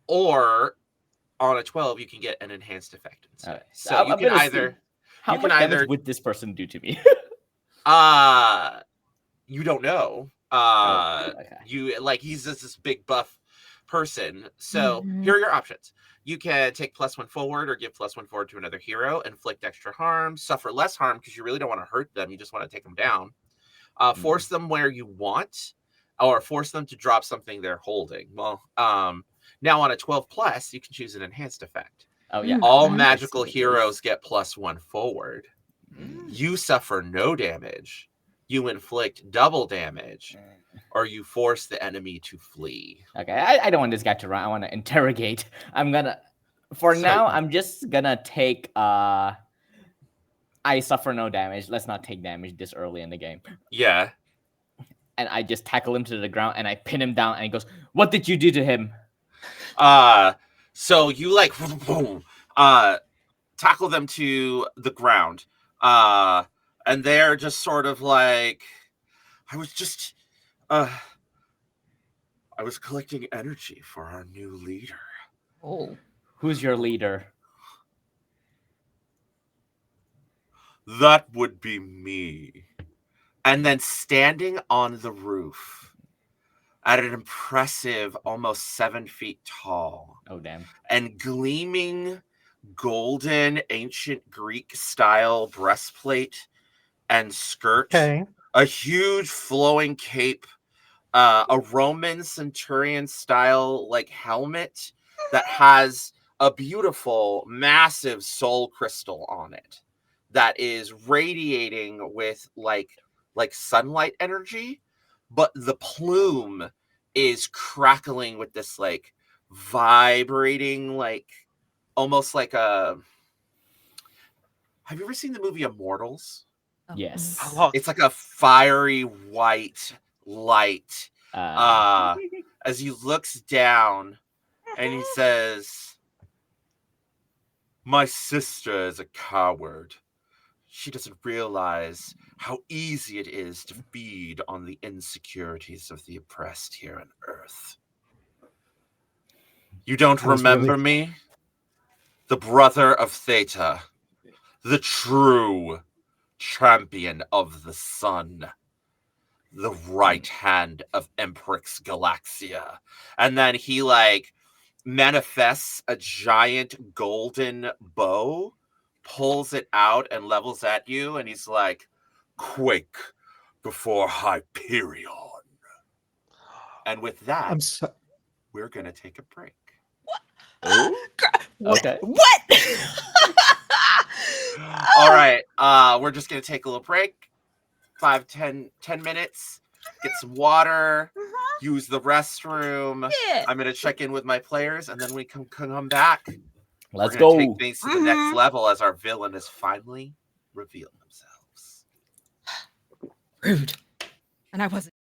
Or on a 12, you can get an enhanced effect instead. Alright. So you I'm can gonna either see how you much can damage either would this person do to me? you don't know. Okay. You like he's just this big buff person. So Mhm. here are your options. You can take +1 forward or give +1 forward to another hero, inflict extra harm, suffer less harm because you really don't want to hurt them. You just want to take them down. Force them where you want, or force them to drop something they're holding. Well, now on a 12 plus, you can choose an enhanced effect. Oh yeah. All Mhm. magical I see heroes get +1 forward. Mm. You suffer no damage. You inflict double damage, or you force the enemy to flee. Okay, I don't want this guy to run. I want to interrogate. For So- now, I'm just gonna take I suffer no damage. Let's not take damage this early in the game. Yeah. and I just tackle him to the ground and I pin him down and he goes, "What did you do to him?" So you like tackle them to the ground. And they're just sort of like, I was just I was collecting energy for our new leader. Oh. Who's your leader? That would be me. And then standing on the roof at an impressive almost 7 feet tall Oh damn. and gleaming golden ancient Greek style breastplate and skirt, Okay. a huge flowing cape, a Roman centurion style like helmet that has a beautiful massive soul crystal on it that is radiating with like sunlight energy, but the plume is crackling with this like vibrating like almost like a have you ever seen the movie Immortals? Oh, Yes. Oh, It's like a fiery white light Uh, as he looks down and he says, "My sister is a coward. She doesn't realize how easy it is to feed on the insecurities of the oppressed here on Earth. You don't I was remember really me? The brother of Theta, the true champion of the sun, the right hand of Emprix Galaxia." And then he like manifests a giant golden bow, pulls it out and levels at you, and he's like, "Quake before Hyperion." And with that, I'm so we're gonna take a break. oh, What? okay. What? All right, we're just gonna take a little break, 10 minutes, get some water, use the restroom. Yeah. I'm gonna check in with my players, and then we can come back. Let's We're gonna take go. things to the next level as our villain has finally revealed themselves. Rude. And I wasn't.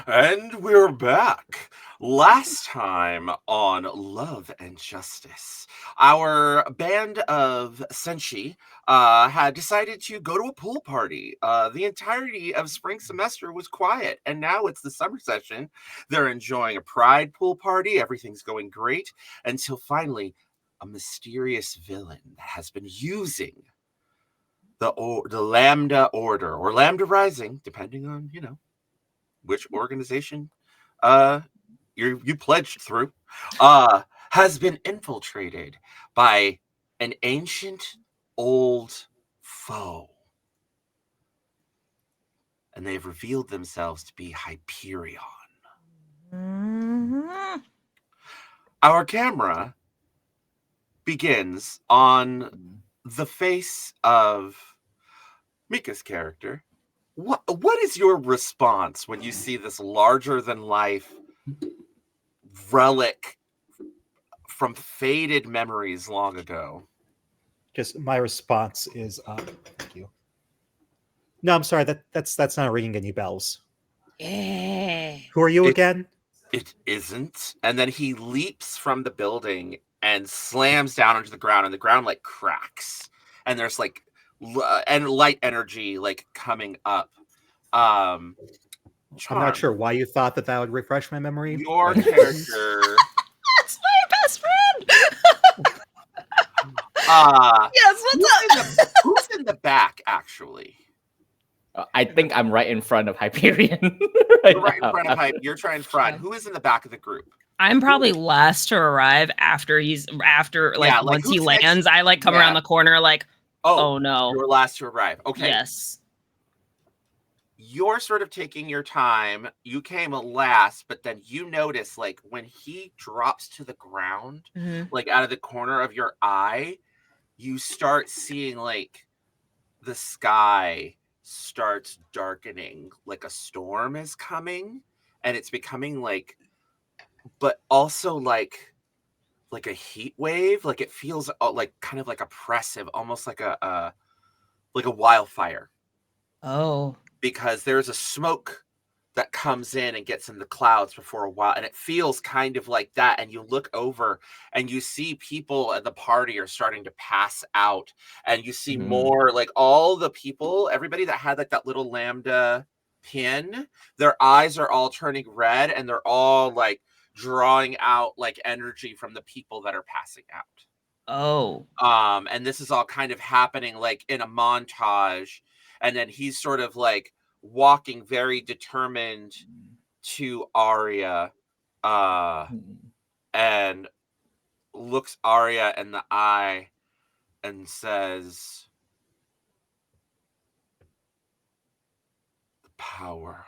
And we're back. Last time on Love and Justice, our band of Senshi had decided to go to a pool party. The entirety of spring semester was quiet, and now it's the summer session. They're enjoying a pride pool party. Everything's going great until finally a mysterious villain has been using the Lambda Order or Lambda Rising, depending on, which organization you pledged through, has been infiltrated by an ancient old foe. And they've revealed themselves to be Hyperion. Mhm. Our camera begins on the face of Mika's character. What is your response when you see this larger than life relic from faded memories long ago? Just my response is, thank you. No, I'm sorry. That's not ringing any bells. Yeah. Who are you It- again? It isn't. And then he leaps from the building and slams down onto the ground, and the ground like cracks. And there's like and light energy like coming up. I'm Charm, not sure why you thought that would refresh my memory. your but- character. That's my best friend. Yes, what's up? Who's in the back, actually? I think I'm right in front of Hyperion. You're right in now. front of Hype. You're trying in front. Yeah. Who is in the back of the group? I'm probably last to arrive after Yeah, like, once he who's next? lands, I like come Yeah. around the corner like, Oh, oh no. you were last to arrive. Okay. Yes. You're sort of taking your time. You came last, but then you notice, like, when he drops to the ground, Mhm. like out of the corner of your eye, you start seeing like the sky starts darkening, like a storm is coming, and it's becoming like, but also like a heat wave. Like it feels like kind of like oppressive, almost like a wildfire, Oh. because there's a smoke that comes in and gets in the clouds before a while, and it feels kind of like that. And you look over and you see people at the party are starting to pass out, and you see more like all the people, everybody that had like that little lambda pin, their eyes are all turning red, and they're all like drawing out like energy from the people that are passing out. Oh. And this is all kind of happening like in a montage, and then he's sort of like walking very determined to Arya, and looks Arya in the eye and says, "The power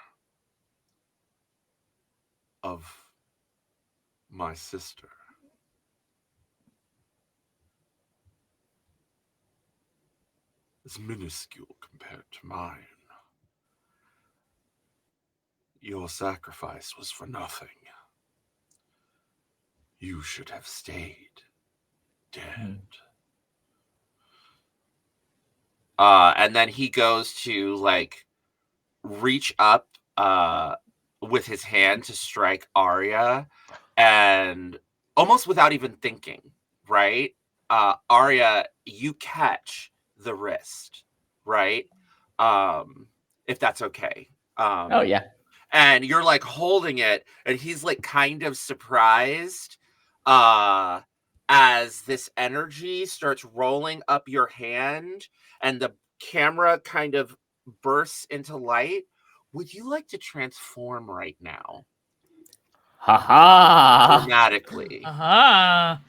of my sister is minuscule compared to mine. Your sacrifice was for nothing. You should have stayed dead." And then he goes to like reach up with his hand to strike Arya, and almost without even thinking, right? Arya, you catch the wrist, right? If that's okay. Oh yeah. And you're like holding it, and he's like kind of surprised as this energy starts rolling up your hand, and the camera kind of bursts into light. Would you like to transform right now? Haha. Dramatically. Aha.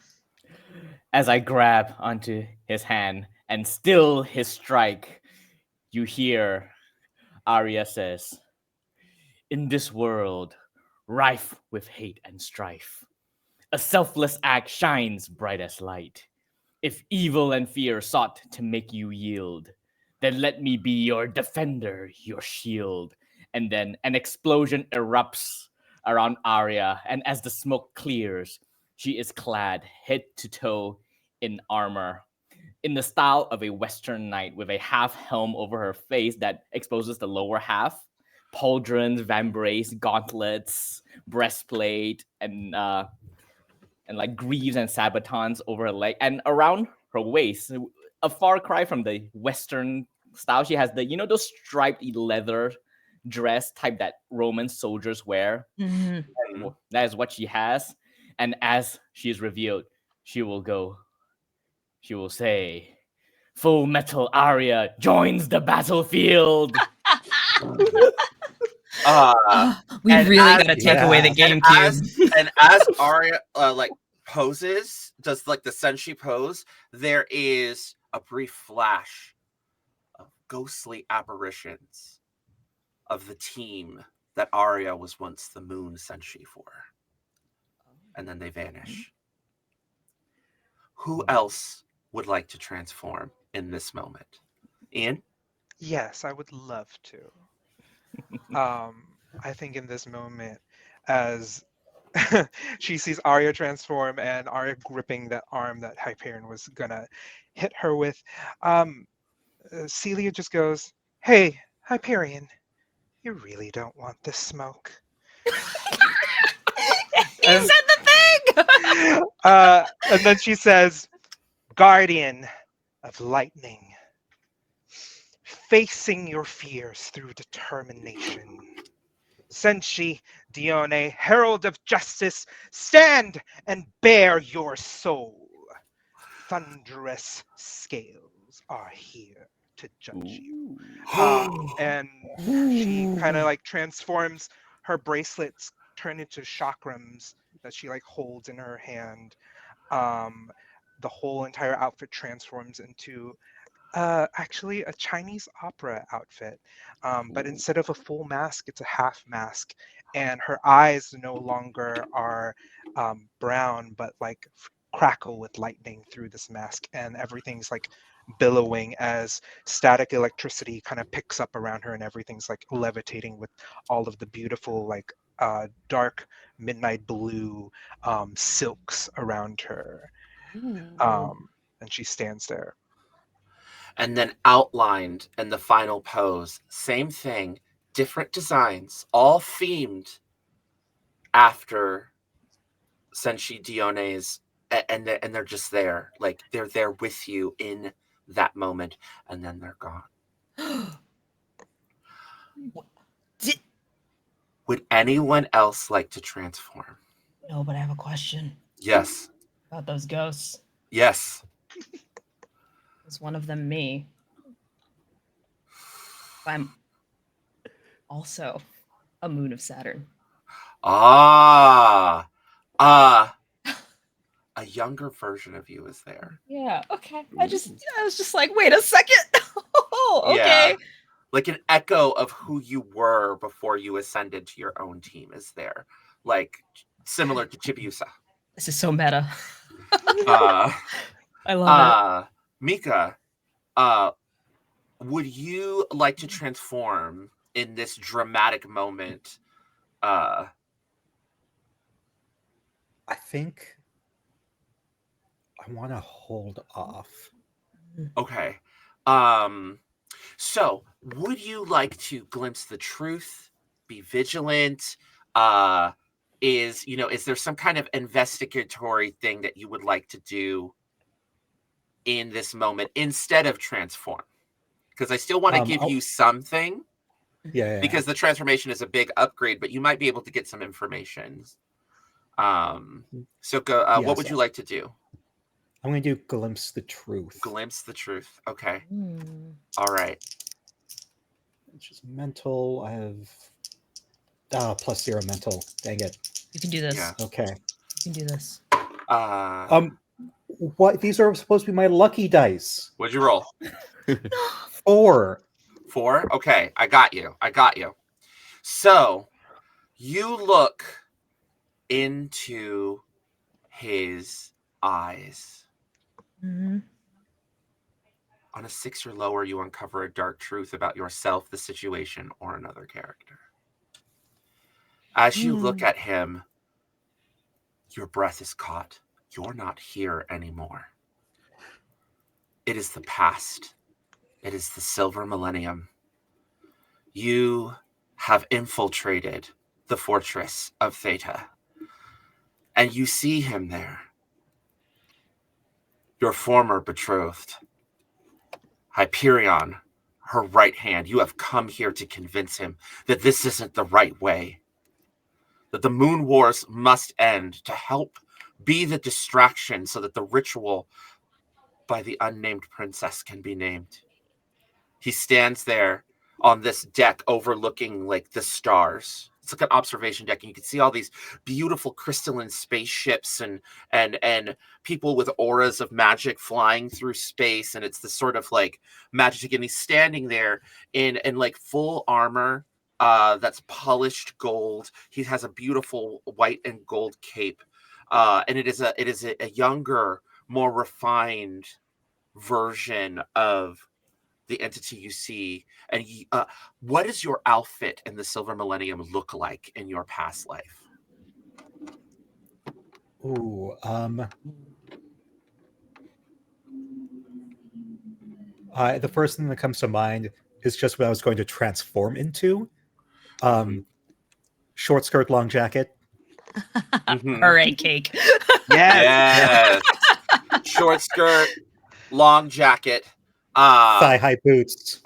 As I grab onto his hand and still his strike, you hear Arya says, "In this world, rife with hate and strife, a selfless act shines bright as light. If evil and fear sought to make you yield, then let me be your defender, your shield." And then an explosion erupts around Arya, and as the smoke clears, she is clad head to toe in armor, in the style of a Western knight, with a half helm over her face that exposes the lower half, pauldrons, vambrace, gauntlets, breastplate, and like greaves and sabatons over her leg and around her waist. A far cry from the Western style. She has those striped leather dress type that Roman soldiers wear. Mhm. That is what she has. And as she is revealed, she will say, Full Metal Arya joins the battlefield. We and really as- got to take away the Yeah. GameCube. and as Arya like poses, does like the senshi pose, there is a brief flash of ghostly apparitions of the team that Arya was once the moon senshi for. And then they vanish. Who else would like to transform in this moment? Ian? Yes, I would love to. I think in this moment, as she sees Arya transform and Arya gripping that arm that Hyperion was gonna hit her with, Celia just goes, "Hey, Hyperion, you really don't want this smoke." He And- said the thing. And then she says, "Guardian of lightning, facing your fears through determination. Senshi, Dione, herald of justice, stand and bear your soul. Thunderous scales are here to judge you." And she kind of like transforms. Her bracelets turn into chakrams that she like holds in her hand. The whole entire outfit transforms into actually a Chinese opera outfit. But instead of a full mask, it's a half mask. And her eyes no longer are brown, but like crackle with lightning through this mask. And everything's like billowing as static electricity kind of picks up around her, and everything's like levitating with all of the beautiful, like dark midnight blue silks around her. And she stands there. And then outlined in the final pose, same thing, different designs, all themed after Senshi Dione's, and they're just there, like they're there with you in that moment, and then they're gone. Did- Would anyone else like to transform? No, but I have a question Yes. about those ghosts. Yes. Was one of them me? I'm also a moon of Saturn. A younger version of you is there. Yeah, okay. I was just like, wait a second. Okay. Yeah. Like an echo of who you were before you ascended to your own team is there. Like similar to Chibiusa. This is so meta. Uh, I love it. Mika, would you like to transform in this dramatic moment? I think I want to hold off. Okay. So would you like to glimpse the truth, be vigilant? Is there some kind of investigatory thing that you would like to do in this moment instead of transform? Because I still want to give you something. Yeah. Because the transformation is a big upgrade, but you might be able to get some information. So go. What would you like to do? I'm going to do glimpse the truth. Glimpse the truth. Okay. Hmm. All right. Which is mental. I have +0 mental. Dang it. You can do this. Yeah. Okay. You can do this. What? These are supposed to be my lucky dice. What'd you roll? 4. 4? Okay, I got you. So you look into his eyes. Mhm. On a 6 or lower, you uncover a dark truth about yourself, the situation, or another character. As you look at him, your breath is caught. You're not here anymore. It is the past. It is the silver millennium. You have infiltrated the fortress of Theta. And you see him there, your former betrothed, Hyperion, her right hand. You have come here to convince him that this isn't the right way, that the Moon Wars must end, to help be the distraction so that the ritual by the unnamed princess can be named. He stands there on this deck overlooking like the stars. It's like an observation deck, and you can see all these beautiful crystalline spaceships and people with auras of magic flying through space, and it's this sort of like magic. And he's standing there in like full armor, that's polished gold. He has a beautiful white and gold cape, and it is a younger, more refined version of the entity you see. And what does your outfit in the Silver Millennium look like in your past life? Ooh, the first thing that comes to mind is just what I was going to transform into. Short skirt, long jacket. Hooray, cake. Yes. Short skirt, long jacket, Thigh high boots.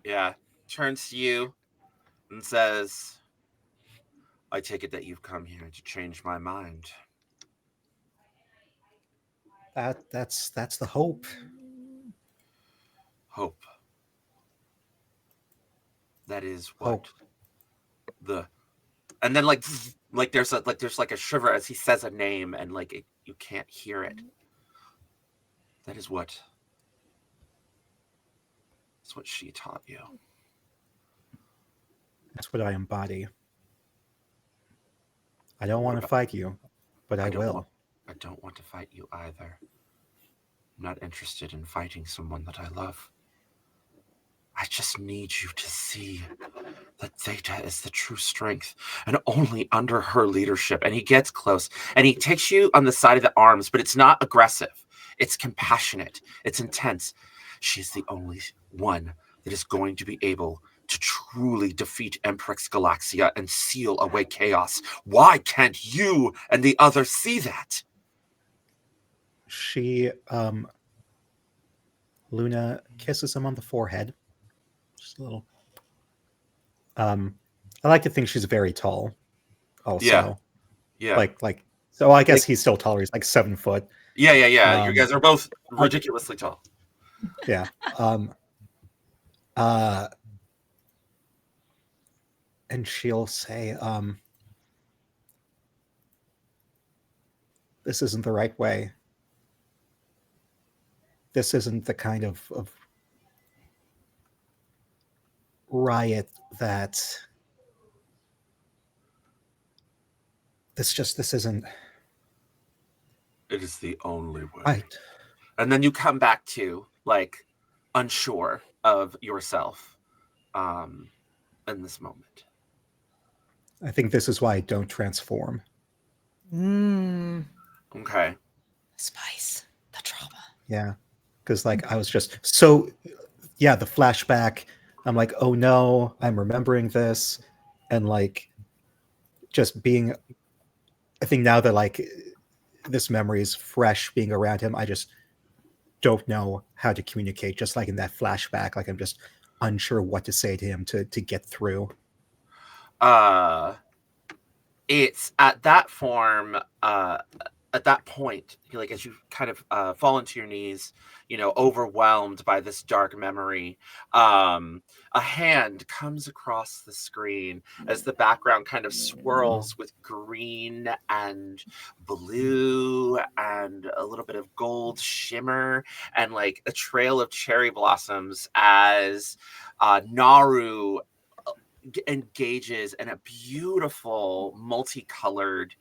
yeah, turns to you and says, I take it that you've come here to change my mind. That's the hope. Hope. That is what Hope. and then like there's a shiver as he says a name, and like you can't hear it. That's what she taught you. That's what I embody. I don't want to fight you, but I will. I don't want to fight you either. I'm not interested in fighting someone that I love. I just need you to see that Theta is the true strength, and only under her leadership. And he gets close, and he takes you on the side of the arms, but it's not aggressive. It's compassionate. It's intense. She's the only one that is going to be able to truly defeat Emprix Galaxia and seal away chaos. Why can't you and the others see that? She, Luna kisses him on the forehead. Just a little. I like to think she's very tall. Also, Yeah. Like. So I guess he's still taller. He's like 7 foot. Yeah. You guys are both ridiculously tall. Yeah. And she'll say, this isn't the right way. This isn't the kind of riot that this isn't It is the only way. right. And then you come back to like unsure of yourself in this moment. I think this is why I don't transform. Okay. Spice. The trauma. Yeah. Because like I was just so the flashback. I'm like, oh no, I'm remembering this. And like just being, I think now that like this memory is fresh being around him, I just don't know how to communicate. Just like in that flashback, like I'm just unsure what to say to him to get through. It's at that point, like as you kind of fall into your knees, overwhelmed by this dark memory, a hand comes across the screen as the background kind of swirls with green and blue and a little bit of gold shimmer and like a trail of cherry blossoms as Naru engages in a beautiful multicolored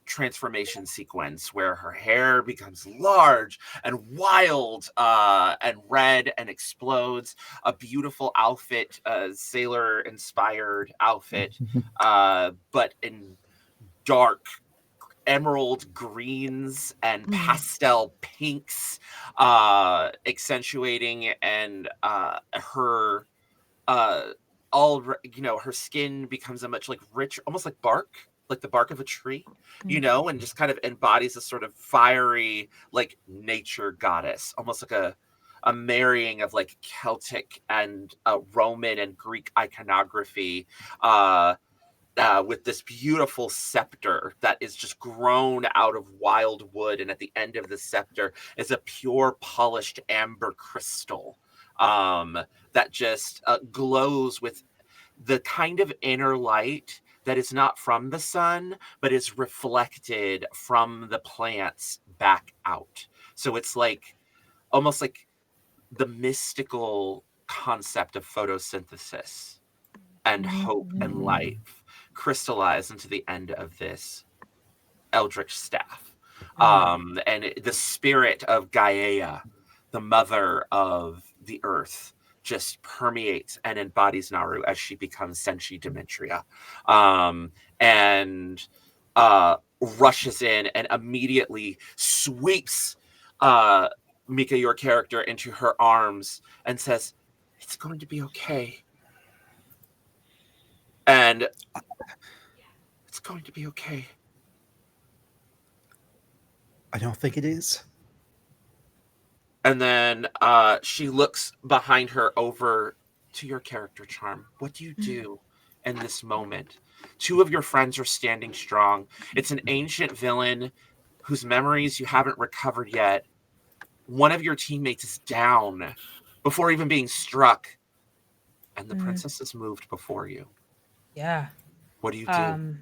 transformation sequence where her hair becomes large and wild and red and explodes. A beautiful outfit, sailor inspired outfit, but in dark emerald greens and pastel pinks, accentuating and her her skin becomes a much like rich, almost like bark, like the bark of a tree, and just kind of embodies a sort of fiery, like nature goddess, almost like a marrying of like Celtic and Roman and Greek iconography, with this beautiful scepter that is just grown out of wild wood, and at the end of the scepter is a pure polished amber crystal that just glows with the kind of inner light that is not from the sun, but is reflected from the plants back out. So it's like almost like the mystical concept of photosynthesis and hope and life crystallized into the end of this eldritch staff. And the spirit of Gaia, the mother of the earth, just permeates and embodies Naru as she becomes Senshi Demetria, and rushes in and immediately sweeps Mika, your character, into her arms and says, "It's going to be okay. And it's going to be okay." I don't think it is. And then she looks behind her over to your character, Charm. What do you do in this moment? Two of your friends are standing strong. It's an ancient villain whose memories you haven't recovered yet. One of your teammates is down before even being struck. And the princess has moved before you. Yeah. What do you do?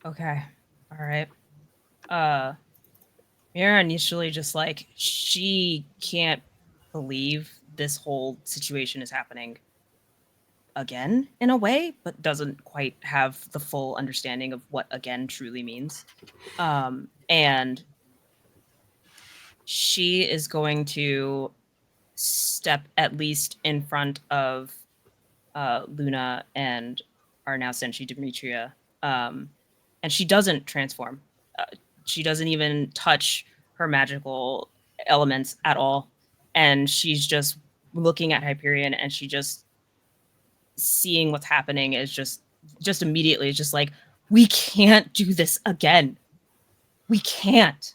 Okay. All right. Mira initially just like, she can't believe this whole situation is happening again in a way, but doesn't quite have the full understanding of what again truly means. And she is going to step at least in front of Luna and our now Senshi Demetria. And she doesn't transform. She doesn't even touch her magical elements at all. And she's just looking at Hyperion, and she just seeing what's happening is just immediately it's just like, we can't do this again. We can't.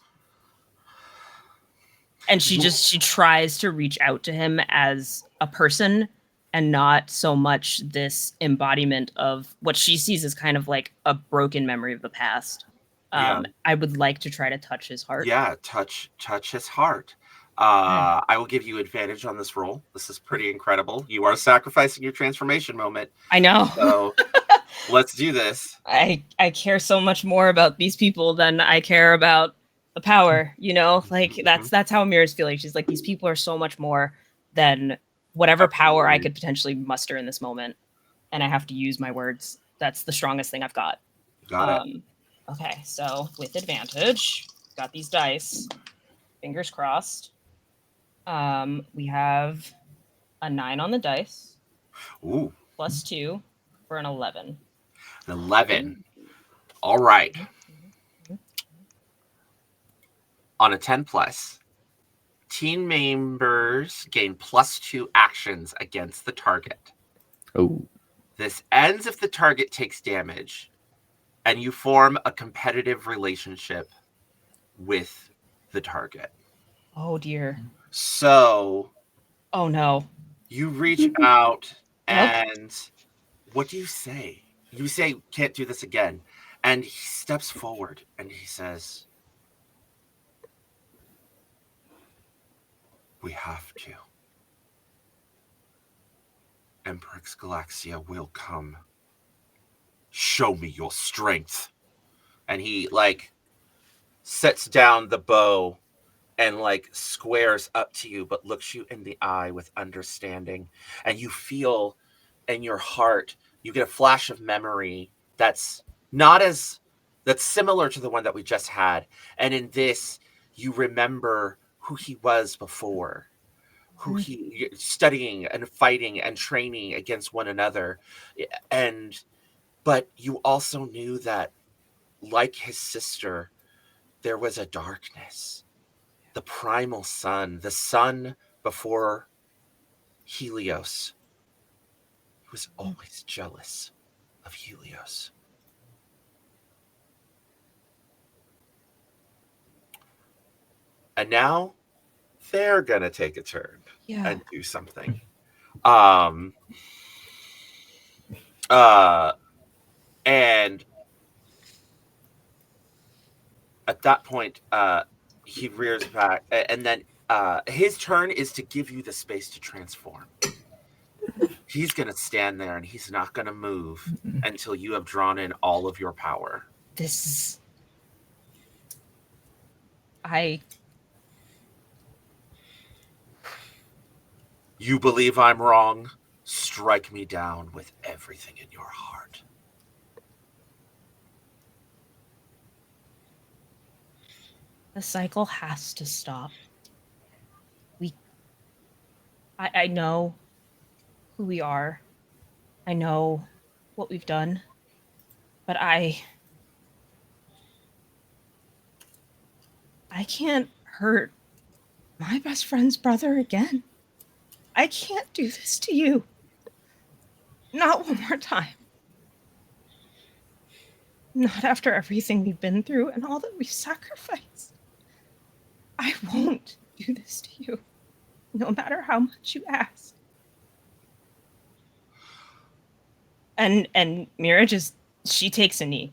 And she tries to reach out to him as a person and not so much this embodiment of what she sees as kind of like a broken memory of the past. I would like to try to touch his heart. Yeah, touch his heart. I will give you advantage on this roll. This is pretty incredible. You are sacrificing your transformation moment. I know. So let's do this. I care so much more about these people than I care about the power, like that's how Mira's feeling. She's like, these people are so much more than whatever power I could potentially muster in this moment, and I have to use my words. That's the strongest thing I've got. Got it. Okay, so with advantage, got these dice. Fingers crossed. We have a 9 on the dice. Ooh. Plus 2 for an 11. An 11. All right. On a 10 plus, team members gain +2 actions against the target. Oh. This ends if the target takes damage, and you form a competitive relationship with the target. Oh dear. So. Oh no. You reach out, and what do you say? You say, "Can't do this again." And he steps forward and he says, "We have to. Emprix Galaxia will come. Show me your strength." And he sets down the bow and squares up to you, but looks you in the eye with understanding. And you feel in your heart, you get a flash of memory that's similar to the one that we just had. And in this, you remember who he was before, who he studying and fighting and training against one another. But you also knew that, like his sister, there was a darkness. the primal sun, the sun before Helios, who was always jealous of Helios. And now they're gonna take a turn and do something. And at that point, he rears back, and then his turn is to give you the space to transform. He's gonna stand there and he's not gonna move until you have drawn in all of your power. This is. You believe I'm wrong? Strike me down with everything in your heart. The cycle has to stop. I know who we are. I know what we've done. But I can't hurt my best friend's brother again. I can't do this to you. Not one more time. Not after everything we've been through and all that we've sacrificed. I won't do this to you, no matter how much you ask. And Mira she takes a knee.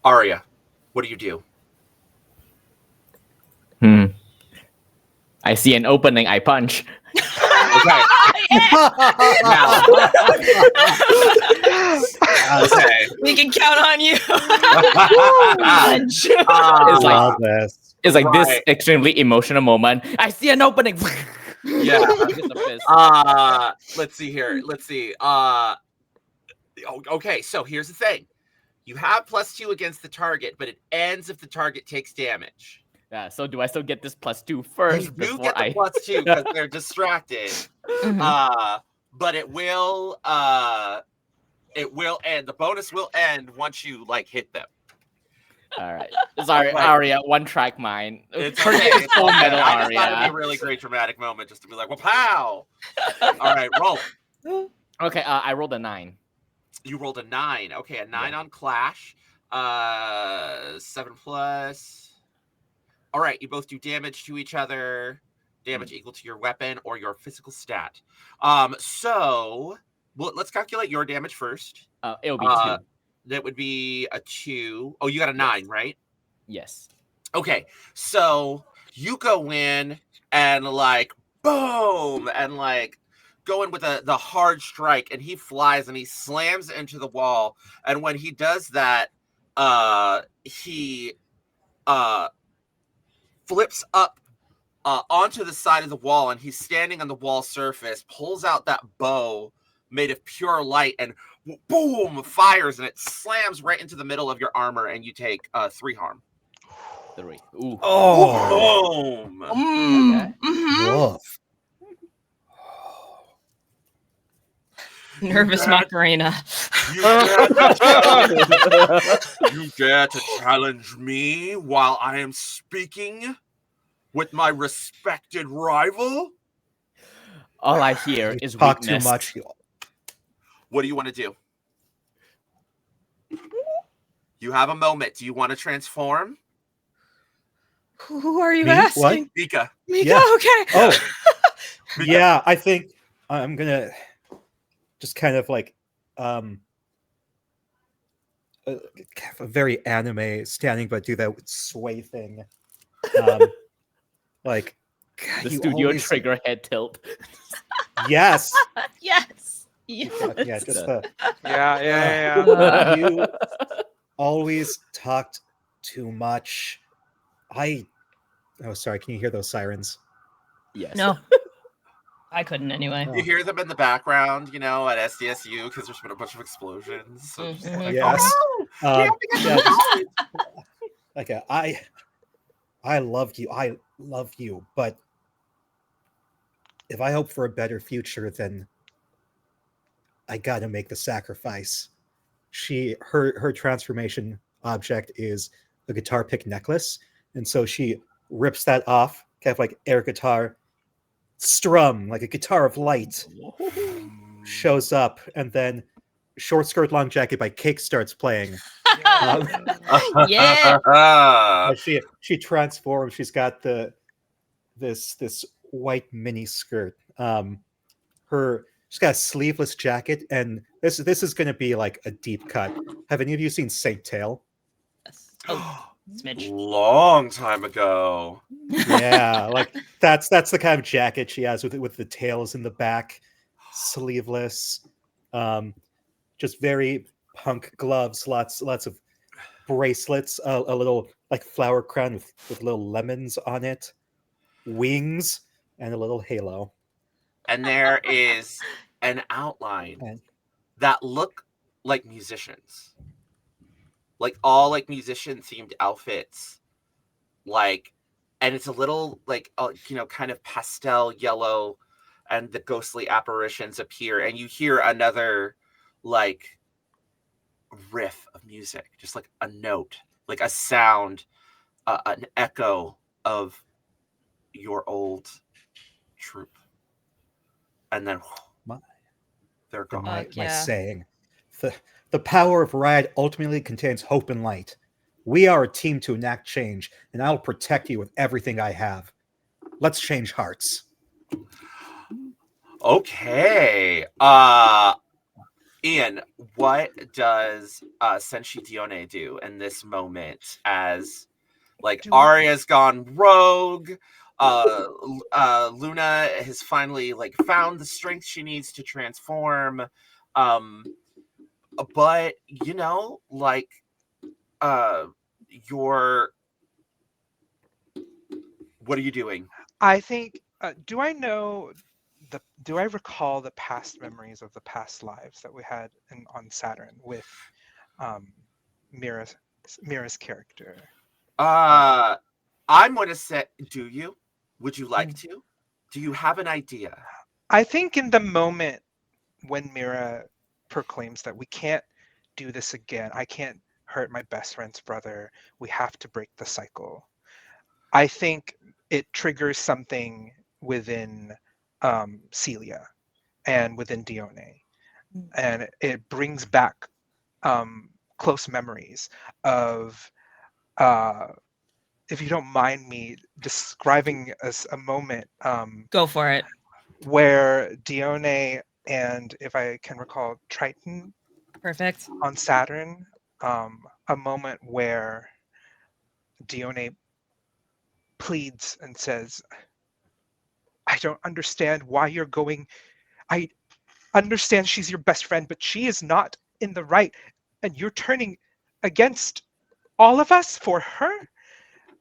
Arya, what do you do? I see an opening, I punch. Okay. Now, okay. We can count on you. It's like this Right. extremely emotional moment. I see an opening. Yeah. Just a fist. Let's see here. Let's see. Okay, so here's the thing. You have +2 against the target, but it ends if the target takes damage. Yeah, so do I still get this +2 first? You do before get the I... +2 because they're distracted. But it will end. The bonus will end once you hit them. All right. Sorry, Arya, one track mind. It's Forget okay. this full metal I just thought it'd be a Arya. really great dramatic moment just to be like, well, pow! All right, roll. Okay, I rolled a 9. You rolled a 9. Okay, a 9 on Clash. 7 plus. All right, you both do damage to each other. Damage equal to your weapon or your physical stat. So let's calculate your damage first. It'll be 2. That would be a 2. Oh, you got a 9, right? Yes. Okay, so you go in and boom, and go in with the hard strike, and he flies and he slams into the wall. And when he does that, he flips up onto the side of the wall, and he's standing on the wall surface, pulls out that bow made of pure light, and boom, fires, and it slams right into the middle of your armor, and you take 3 harm. 3. Ooh. Oh, Boom. Okay. woof. Nervous Macarena. You dare to challenge me while I am speaking with my respected rival? All I hear is Talk weakness. too much. What do you want to do? You have a moment. Do you want to transform? Who are you Me? asking? What? Mika. Mika, Yeah. okay. Oh, Mika. yeah. I think I'm gonna just kind of a very anime standing, but do that sway thing. God, The you studio always- trigger head tilt. Yes. Yes. Yes. Yeah. Just the. Yeah. You always talked too much. Oh, sorry. Can you hear those sirens? Yes. No. I couldn't anyway. Oh. You hear them in the background, at SDSU because there's been a bunch of explosions. So just Mhm. Yes. yeah, Okay. I love you. I love you. But if I hope for a better future, then I gotta make the sacrifice. Her transformation object is a guitar pick necklace, And so she rips that off, kind of like air guitar, strum, like a guitar of light, shows up, and then Short Skirt Long Jacket by Cake starts playing. Um, Yeah. she transforms. She's got this white mini skirt. She's got a sleeveless jacket, and this is going to be like a deep cut. Have any of you seen Saint Tail? Yes. Oh, smidge. Long time ago. Yeah, like that's the kind of jacket she has with the tails in the back, sleeveless, just very punk gloves, lots of bracelets, a little like flower crown with little lemons on it, wings, and a little halo. And there is an outline And that look like musicians. Like all like musician themed outfits. Like, and it's a little like kind of pastel yellow, and the ghostly apparitions appear, and you hear another like riff of music, just like a note, like a sound, an echo of your old troop, and then my, they're and gone. my Yeah. saying, the power of Riot ultimately contains hope and light. We are a team to enact change, and I'll protect you with everything I have. Let's change hearts. Okay. Ian, what does Senshi Dione do in this moment as like Do- Arya's gone rogue? Luna has finally like found the strength she needs to transform. But like you're what are you doing? I think. Do I know Do I recall the past memories of the past lives that we had on Saturn with um, Mira's Mira's character? I'm gonna say, do you? Would you like to? Do you have an idea? I think in the moment when Mira proclaims that we can't do this again, I can't hurt my best friend's brother. We have to break the cycle. I think it triggers something within Celia and within Dione, and it brings back close memories of, uh, if you don't mind me describing as a moment Go for it. where Dione and, if I can recall, Triton Perfect. on Saturn, a moment where Dione pleads and says, I don't understand why you're going. I understand she's your best friend, but she is not in the right, and you're turning against all of us for her.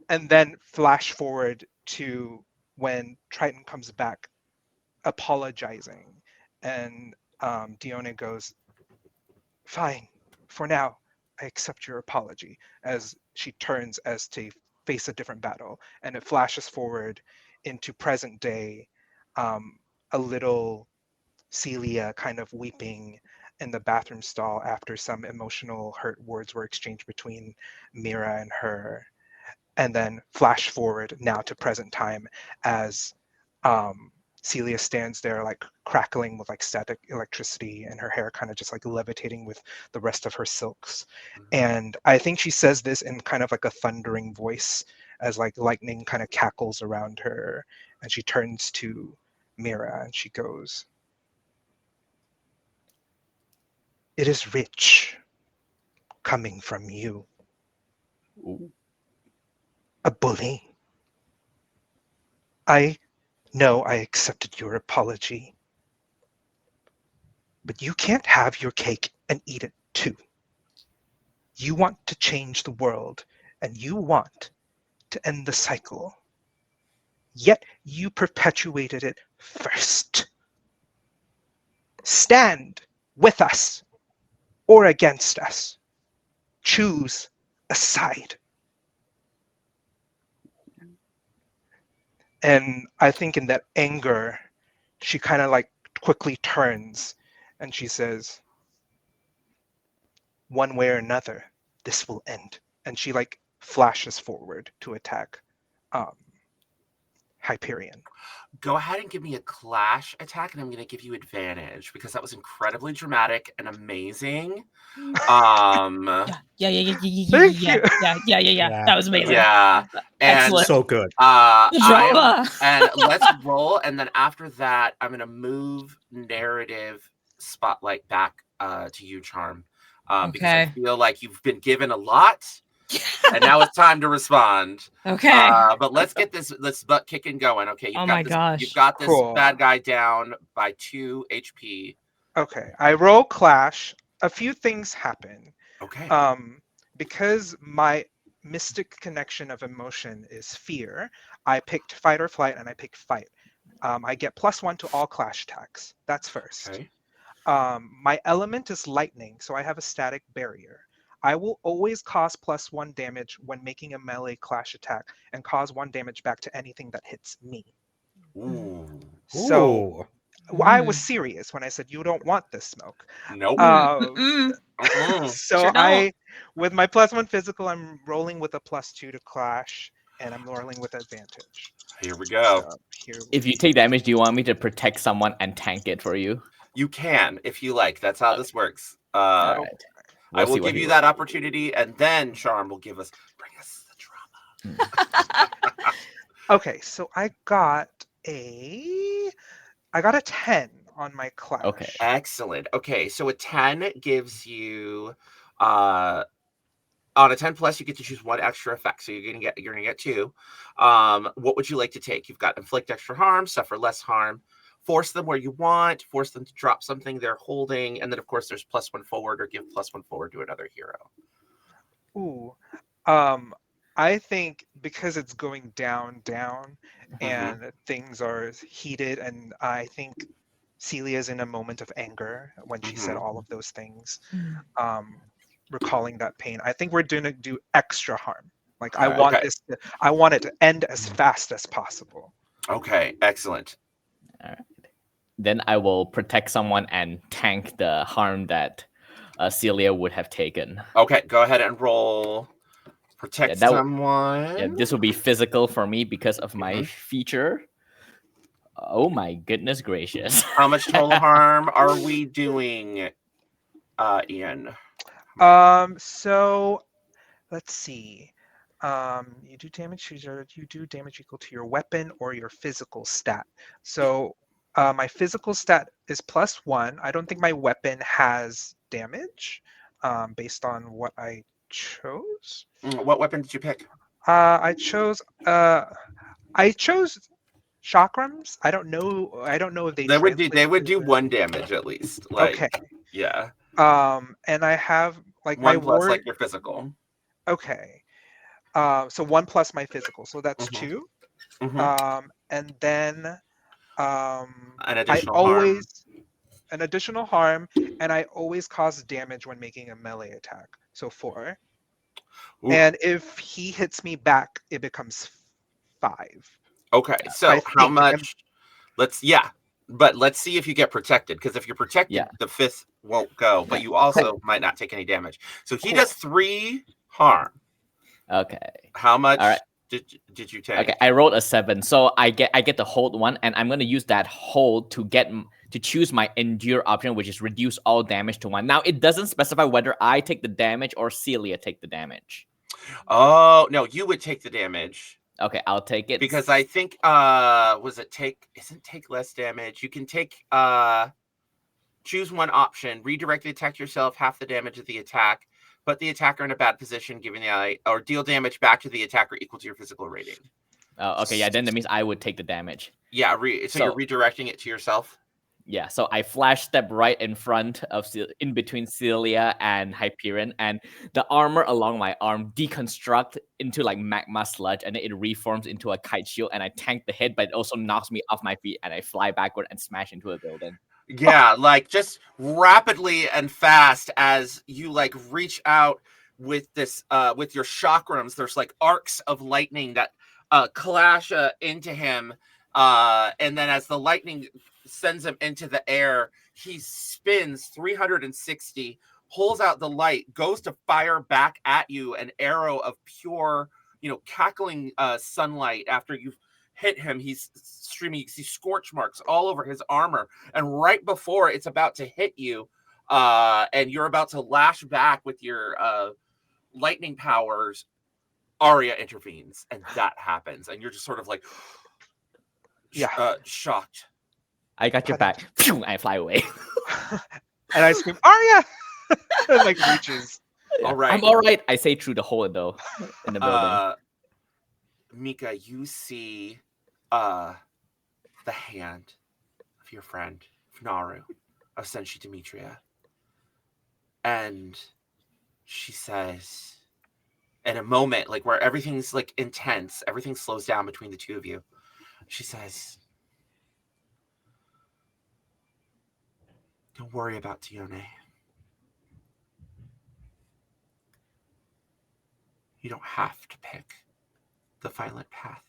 And then flash forward to when Triton comes back apologizing, and Dione goes, fine, for now, I accept your apology, as she turns as to face a different battle. And it flashes forward into present day, um, a little Celia kind of weeping in the bathroom stall after some emotional hurt words were exchanged between Mira and her. And then flash forward now to present time as um, Celia stands there like crackling with like static electricity, and her hair kind of just like levitating with the rest of her silks. And I think she says this in kind of like a thundering voice as like lightning kind of cackles around her, and she turns to Mira and she goes, it is rich coming from you, a bully. I know I accepted your apology, but you can't have your cake and eat it too. You want to change the world, and you want to end the cycle. Yet you perpetuated it first. Stand with us or against us. Choose a side. And I think in that anger, she kind of like quickly turns and she says, one way or another, this will end. And she like flashes forward to attack Hyperion. Go ahead and give me a clash attack, and I'm going to give you advantage because that was incredibly dramatic and amazing. Yeah. Thank you. Yeah. That was amazing. Yeah, and Excellent. So good. Drama. and let's roll, and then after that, I'm going to move narrative spotlight back to you, Charm, because I Okay. feel like you've been given a lot, and now it's time to respond. Okay. But let's get this butt kicking going. Okay, Oh my gosh. you've got this Cool. bad guy down by 2 HP. Okay, I roll clash. A few things happen. Okay. Because my mystic connection of emotion is fear, I picked fight or flight and I picked fight. I get +1 to all clash attacks. That's first. Okay. My element is lightning, so I have a static barrier. I will always cause +1 damage when making a melee clash attack and cause 1 damage back to anything that hits me. Ooh. So Ooh. I was serious when I said you don't want this smoke. Nope. So Sure don't. with my +1 physical, I'm rolling with a +2 to clash, and I'm rolling with advantage. Here we go. So here If you take damage, do you want me to protect someone and tank it for you? You can if you like. That's how this works. All right. I will see what give he you rolls. that opportunity, and then Charm will bring us the drama. Okay, so I got a 10 on my clash. Okay. Excellent. Okay, so a 10 gives you on a 10 plus you get to choose 1 extra effect. So you're gonna get 2. What would you like to take? You've got inflict extra harm, suffer less harm, force them where you want, force them to drop something they're holding, and then of course there's +1 forward or give +1 forward to another hero. Ooh. I think because it's going down, and things are heated, and I think Celia's in a moment of anger when she said all of those things, recalling that pain. I think we're gonna do extra harm. Like I want Okay. I want it to end as fast as possible. Okay, excellent. All right. Then I will protect someone and tank the harm that Celia would have taken. Okay, go ahead and roll protect someone. Yeah, this will be physical for me because of my feature. Oh my goodness gracious. How much total harm are we doing, Ian? So let's see. You do damage equal to your weapon or your physical stat. So my physical stat is +1. I don't think my weapon has damage based on what I chose. What weapon did you pick? I chose chakrams. I don't know if they would do translate 1 damage at least. Like, okay. Yeah. And I have like 1 my plus ward. like your physical. Okay. So 1 plus my physical, so that's 2. And then an additional harm, and I always cause damage when making a melee attack. So 4. Ooh. And if he hits me back, it becomes 5. Okay, so how much? But let's see if you get protected, because if you're protected, the 5th won't go, but you also might not take any damage. So he does 3 harm. Okay. How much? All right. Did you take? Okay, I rolled a 7, so I get to hold 1, and I'm gonna use that hold to choose my endure option, which is reduce all damage to 1. Now it doesn't specify whether I take the damage or Celia take the damage. Oh no, you would take the damage. Okay, I'll take it because I think isn't take less damage. You can take choose 1 option, redirect the attack yourself, half the damage of the attack. Put the attacker in a bad position, giving the ally, or deal damage back to the attacker equal to your physical rating. Oh, okay, yeah, then that means I would take the damage. Yeah, so you're redirecting it to yourself? Yeah, so I flash step right in front of, in between Celia and Hyperion, and the armor along my arm deconstruct into like magma sludge, and then it reforms into a kite shield, and I tank the hit, but it also knocks me off my feet, and I fly backward and smash into a building. Yeah, like just rapidly and fast as you like reach out with this with your chakrams. There's like arcs of lightning that clash into him, and then as the lightning sends him into the air, he spins 360 pulls out the light, goes to fire back at you an arrow of pure, cackling sunlight. After you've hit him, he's streaming. You see scorch marks all over his armor, and right before it's about to hit you, and you're about to lash back with your lightning powers, Arya intervenes, and that happens, and you're just sort of like, shocked. I got your back. I fly away. And I scream, Arya! And like reaches. All right. I'm all right. I say through the hole though in the building. Mika, you see the hand of your friend Naru, of Senshi Demetria, and she says, in a moment like where everything's like intense, everything slows down between the two of you, she says, don't worry about Dione. You don't have to pick the violent path.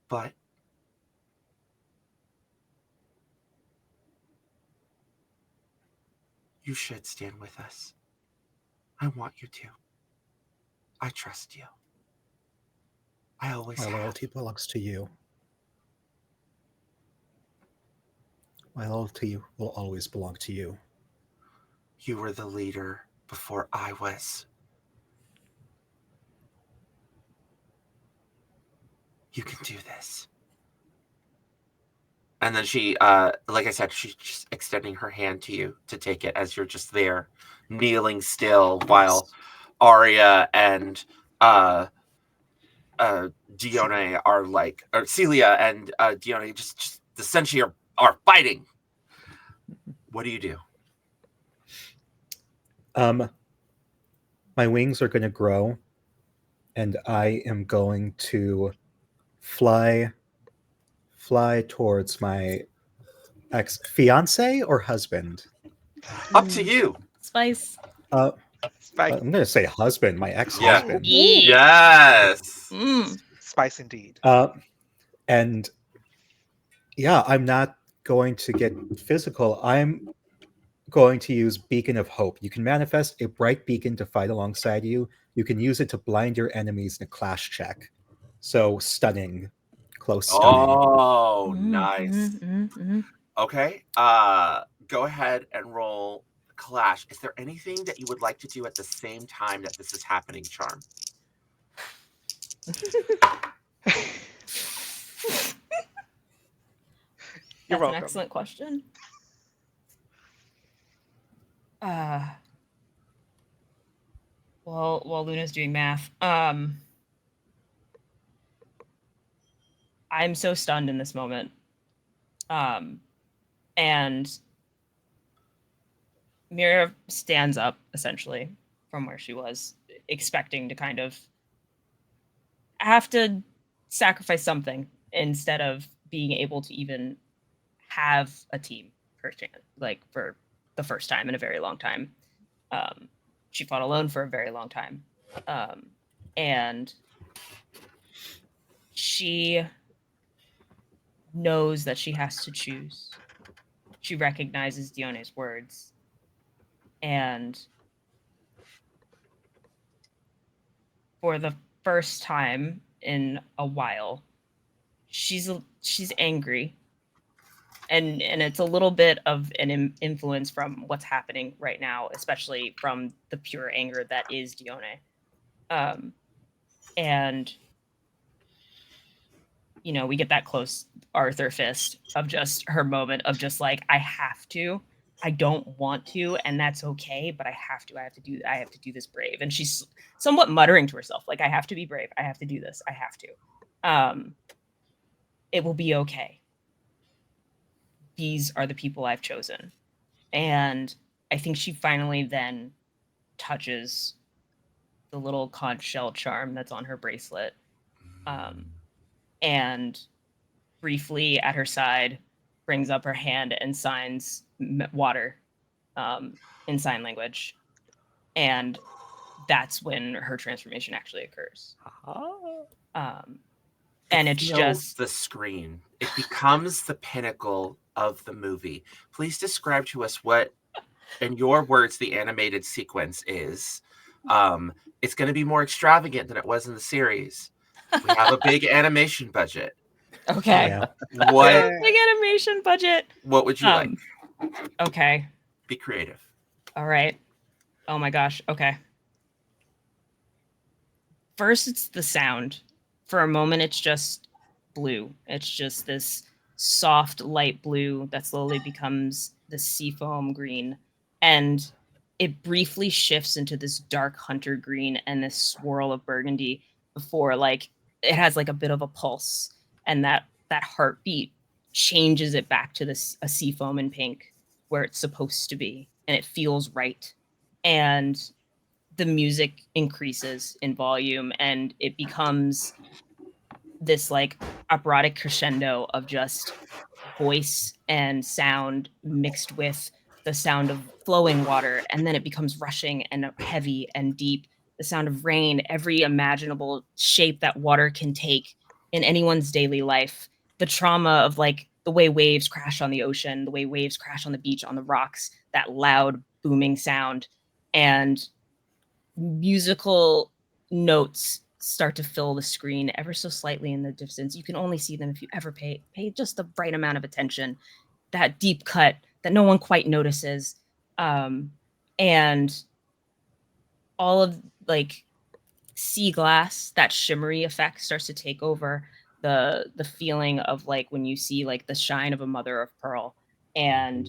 But you should stand with us. I want you to. I trust you. I always My have. loyalty belongs to you. My loyalty will always belong to you. You were the leader before I was. You can do this. And then she, like I said, she's just extending her hand to you to take it as you're just there, kneeling still, while Arya and Dione are like, or Celia and Dione just essentially are fighting. What do you do? My wings are going to grow, and I am going to fly towards my ex-fiance or husband. Up to you. Spice. Spice. I'm going to say husband, my ex-husband. Yes. Spice indeed. And yeah, I'm not going to get physical. I'm going to use Beacon of Hope. You can manifest a bright beacon to fight alongside you. You can use it to blind your enemies in a clash check. So stunning. Close stunning. Oh, nice. Okay. Go ahead and roll Clash. Is there anything that you would like to do at the same time that this is happening, Charm? You're That's welcome. an excellent question. While Luna's doing math, I'm so stunned in this moment. And Mira stands up essentially from where she was, expecting to kind of have to sacrifice something instead of being able to even have a team firsthand, like for the first time in a very long time. She fought alone for a very long time. And she knows that she has to choose. She recognizes Dione's words. And for the first time in a while, she's angry. And it's a little bit of an influence from what's happening right now, especially from the pure anger that is Dione. And you know, we get that close Arthur fist of just her moment of just like, I have to, I don't want to, and that's okay, but I have to do this brave. And she's somewhat muttering to herself, like, I have to be brave. I have to do this. I have to. It will be okay. These are the people I've chosen. And I think she finally then touches the little conch shell charm that's on her bracelet. And briefly at her side brings up her hand and signs water in sign language. And that's when her transformation actually occurs. And it's just the screen. It becomes the pinnacle of the movie. Please describe to us what in your words, the animated sequence is, it's going to be more extravagant than it was in the series. We have a big animation budget. Okay. Yeah. What Yeah. Big animation budget. what would you like? Okay. Be creative. All right. Oh my gosh. Okay. First, it's the sound. For a moment, it's just blue. It's just this soft light blue that slowly becomes the seafoam green. And it briefly shifts into this dark hunter green and this swirl of burgundy before like it has like a bit of a pulse. And that heartbeat changes it back to this a seafoam in pink where it's supposed to be. And it feels right. And the music increases in volume and it becomes this like operatic crescendo of just voice and sound mixed with the sound of flowing water, and then it becomes rushing and heavy and deep, the sound of rain, every imaginable shape that water can take in anyone's daily life, the trauma of like the way waves crash on the ocean, the way waves crash on the beach, on the rocks, that loud booming sound. And musical notes start to fill the screen ever so slightly in the distance. You can only see them if you ever pay just the right amount of attention. That deep cut that no one quite notices, and all of like sea glass, that shimmery effect starts to take over the feeling of like when you see like the shine of a mother of pearl. And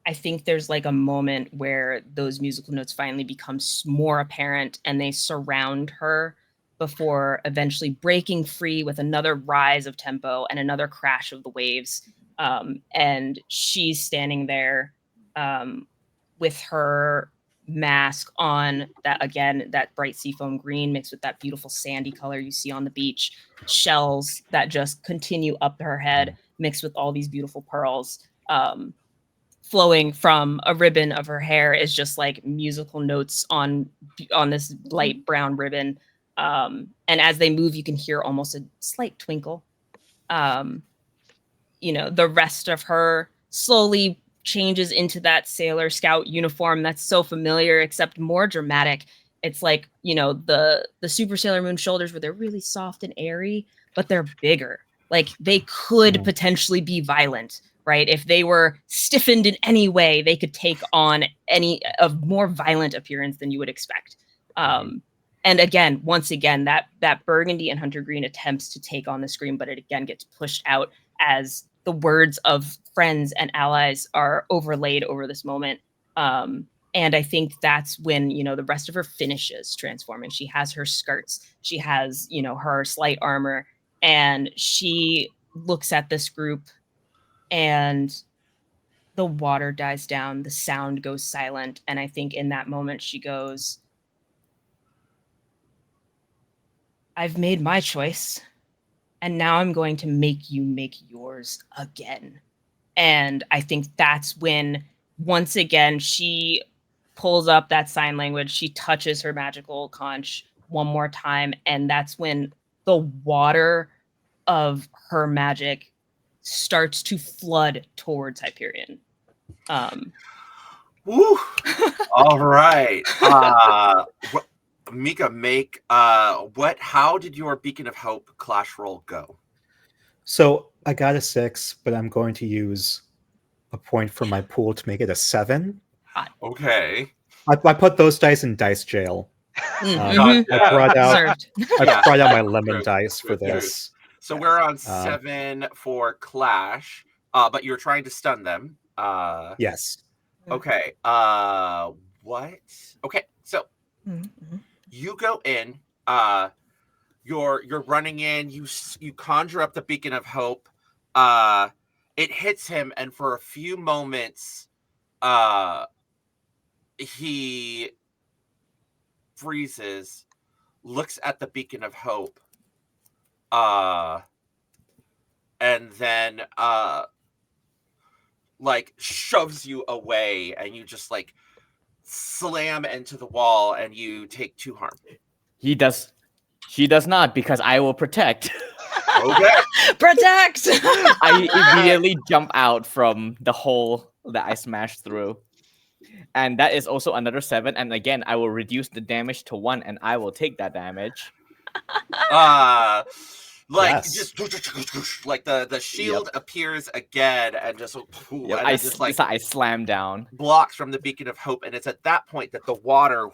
I think there's like a moment where those musical notes finally become more apparent and they surround her before eventually breaking free with another rise of tempo and another crash of the waves. And she's standing there with her mask on, that again, that bright seafoam green mixed with that beautiful sandy color you see on the beach, shells that just continue up to her head mixed with all these beautiful pearls. Flowing from a ribbon of her hair is just like musical notes on this light brown ribbon. And as they move, you can hear almost a slight twinkle. The rest of her slowly changes into that Sailor Scout uniform that's so familiar, except more dramatic. It's like, the Super Sailor Moon shoulders where they're really soft and airy, but they're bigger. Like they could potentially be violent, right? If they were stiffened in any way, they could take on any of more violent appearance than you would expect. And again, once again, that burgundy and hunter green attempts to take on the screen, but it again gets pushed out as the words of friends and allies are overlaid over this moment. And I think that's when, the rest of her finishes transforming. She has her skirts, she has, her slight armor, and she looks at this group and the water dies down, the sound goes silent. And I think in that moment she goes, I've made my choice, and now I'm going to make you make yours again. And I think that's when, once again, she pulls up that sign language, she touches her magical conch one more time, and that's when the water of her magic starts to flood towards Hyperion. Woo! All right. Mika, how did your Beacon of Hope clash roll go? So I got a 6, but I'm going to use a point from my pool to make it a 7. Okay. I put those dice in dice jail. Mhm. I brought out Deserved. my lemon True, dice for true, true. this. So we're on 7 for clash, but you're trying to stun them. Yes. Okay. What? Okay. So you go in. You're running in. You conjure up the Beacon of Hope. It hits him, and for a few moments, he freezes, looks at the Beacon of Hope, and then like shoves you away, and you just like slam into the wall, and you take 2 harm. She does not, because I will protect. Okay. Protect. I immediately jump out from the hole that I smashed through. And that is also another 7. And again, I will reduce the damage to 1, and I will take that damage. Like Yes. just like the shield appears again and just Yep, and then just like I slam down. blocks from the beacon of hope, and it's at that point that the water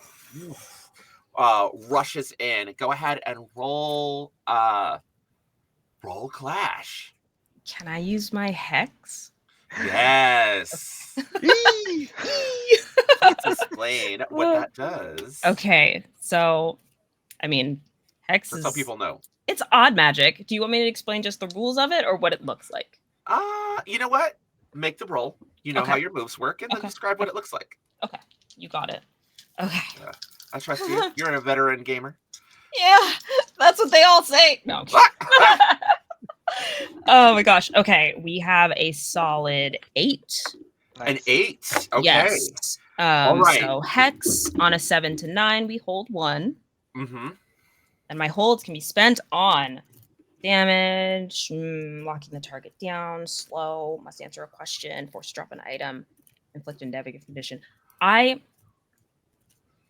rushes in. Go ahead and roll clash. Can I use my hex? Yes. Let's explain what that does. Okay, so I mean, hex For is some people know. it's odd magic. Do you want me to explain just the rules of it or what it looks like? You know what? Make the roll. You know how your moves work, and then describe what it looks like. Okay, you got it. Okay. Yeah, I trust you. You're a veteran gamer. Yeah, that's what they all say. No. Oh my gosh. Okay, we have a solid 8. Nice. An 8. Okay. Yes. All right. So hex on a 7 to 9, we hold 1. Mm-hmm. And my holds can be spent on damage, locking the target down, slow, must answer a question, force to drop an item, inflict a negative condition.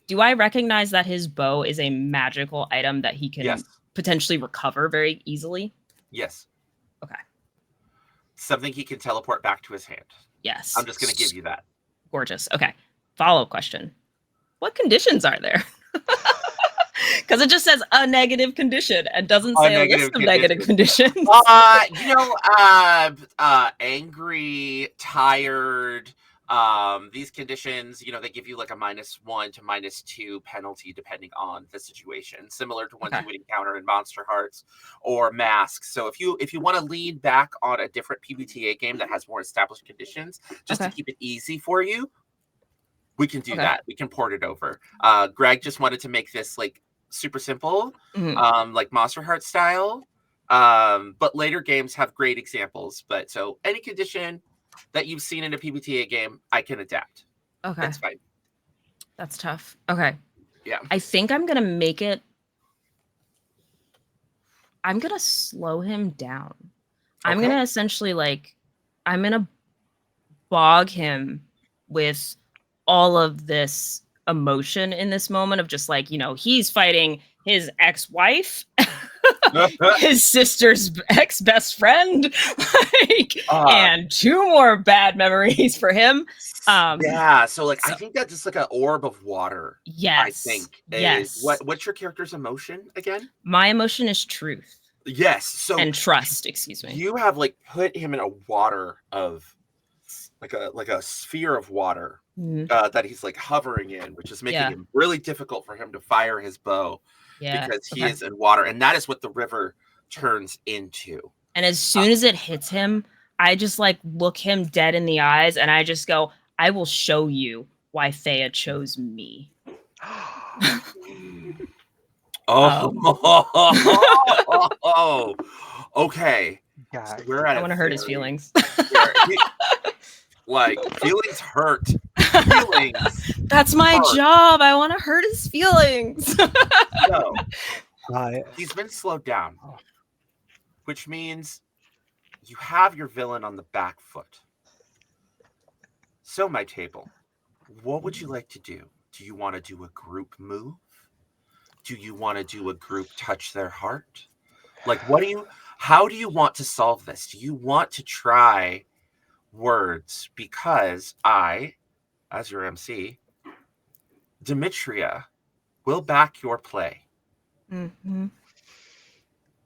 Do I recognize that his bow is a magical item that he can potentially recover very easily? Yes. Okay. Something he can teleport back to his hand. Yes. I'm just going to give you that. Gorgeous. Okay. Follow-up question. What conditions are there? Because it just says a negative condition and doesn't say a list of negative conditions. Angry, tired. These conditions, they give you like a -1 to -2 penalty depending on the situation, similar to ones you would encounter in Monster Hearts or Masks. So if you want to lean back on a different PBTA game that has more established conditions, just to keep it easy for you, we can do that. We can port it over. Greg just wanted to make this like super simple, like Monster Hearts style. But later games have great examples. But so any condition that you've seen in a PBTA game, I can adapt. Okay. That's fine. That's tough. Okay. Yeah. I think I'm going to make it. I'm going to slow him down. I'm going to essentially I'm going to bog him with all of this emotion in this moment of just he's fighting his ex-wife, his sister's ex-best friend, and 2 more bad memories for him. I think that's just like an orb of water. Yes. I think. Yes. What's your character's emotion again? My emotion is truth. Yes. So and trust, excuse me. You have put him in a water of like a sphere of water that he's hovering in, which is making it really difficult for him to fire his bow because he is in water, and that is what the river turns into. And as soon as it hits him, I just look him dead in the eyes, and I just go, "I will show you why Thea chose me." Okay. Yeah, so we're at I want to hurt his feelings. Feelings hurt. Feelings. That's my job. I want to hurt his feelings. So, he's been slowed down, which means you have your villain on the back foot. So, my table, what would you like to do? Do you want to do a group move? Do you want to do a group touch their heart? How do you want to solve this? Do you want to try words? Because I, as your MC, Demetria, will back your play. Mm-hmm.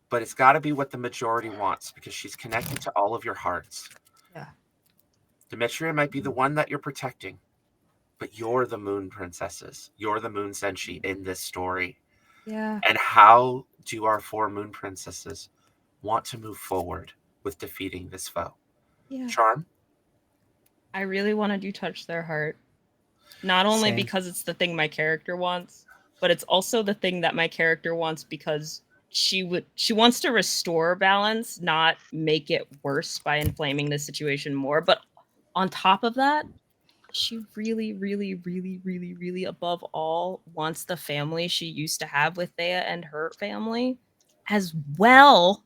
But it's got to be what the majority wants because she's connected to all of your hearts. Yeah. Demetria might be the one that you're protecting, but you're the moon princesses. You're the moon senshi in this story. Yeah. And how do our 4 moon princesses want to move forward with defeating this foe? Yeah. Charm? I really want to do touch their heart. Not only because it's the thing my character wants, but it's also the thing that my character wants because she wants to restore balance, not make it worse by inflaming the situation more. But on top of that, she really, really, really, really, really above all wants the family she used to have with Thea and her family, as well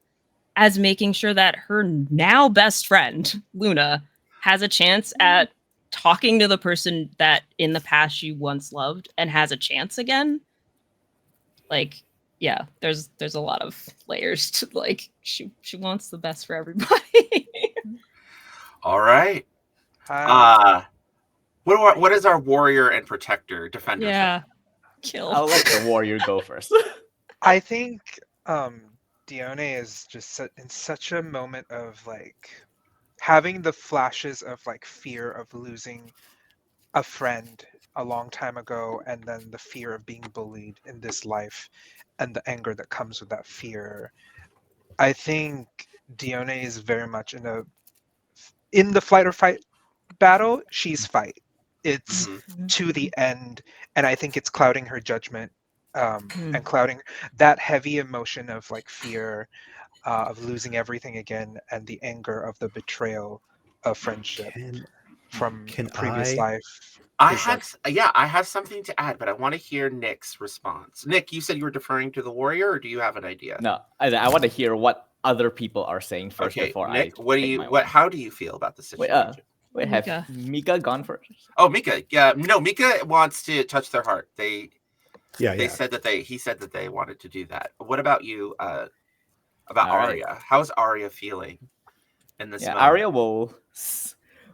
as making sure that her now best friend, Luna, has a chance at talking to the person that in the past you once loved and has a chance again. Like, yeah, there's a lot of layers to, like, she wants the best for everybody. All right. What is our warrior and protector defender? Yeah. Kill. I'll let the warrior go first. I think Dione is just in such a moment of like having the flashes of like fear of losing a friend a long time ago, and then the fear of being bullied in this life and the anger that comes with that fear. I think Dione is very much in the flight or fight battle. She's fight. It's Mhm. to the end, and I think it's clouding her judgment, Hmm. and clouding that heavy emotion of like fear of losing everything again, and the anger of the betrayal of friendship from Can a previous I? life. I Is like, have something to add, but I want to hear Nick's response. Nick, you said you were deferring to the warrior, or do you have an idea? No, I want to hear what other people are saying first Okay, before I Nick, take my one. how do you feel about the Wait, situation? wait, have Mika. Mika gone first? Oh, Mika. Yeah, no, Mika wants to touch their heart. He Yeah. said that they wanted to do that. What about you, about All right. Arya? How's Arya feeling in this Yeah, moment? Arya will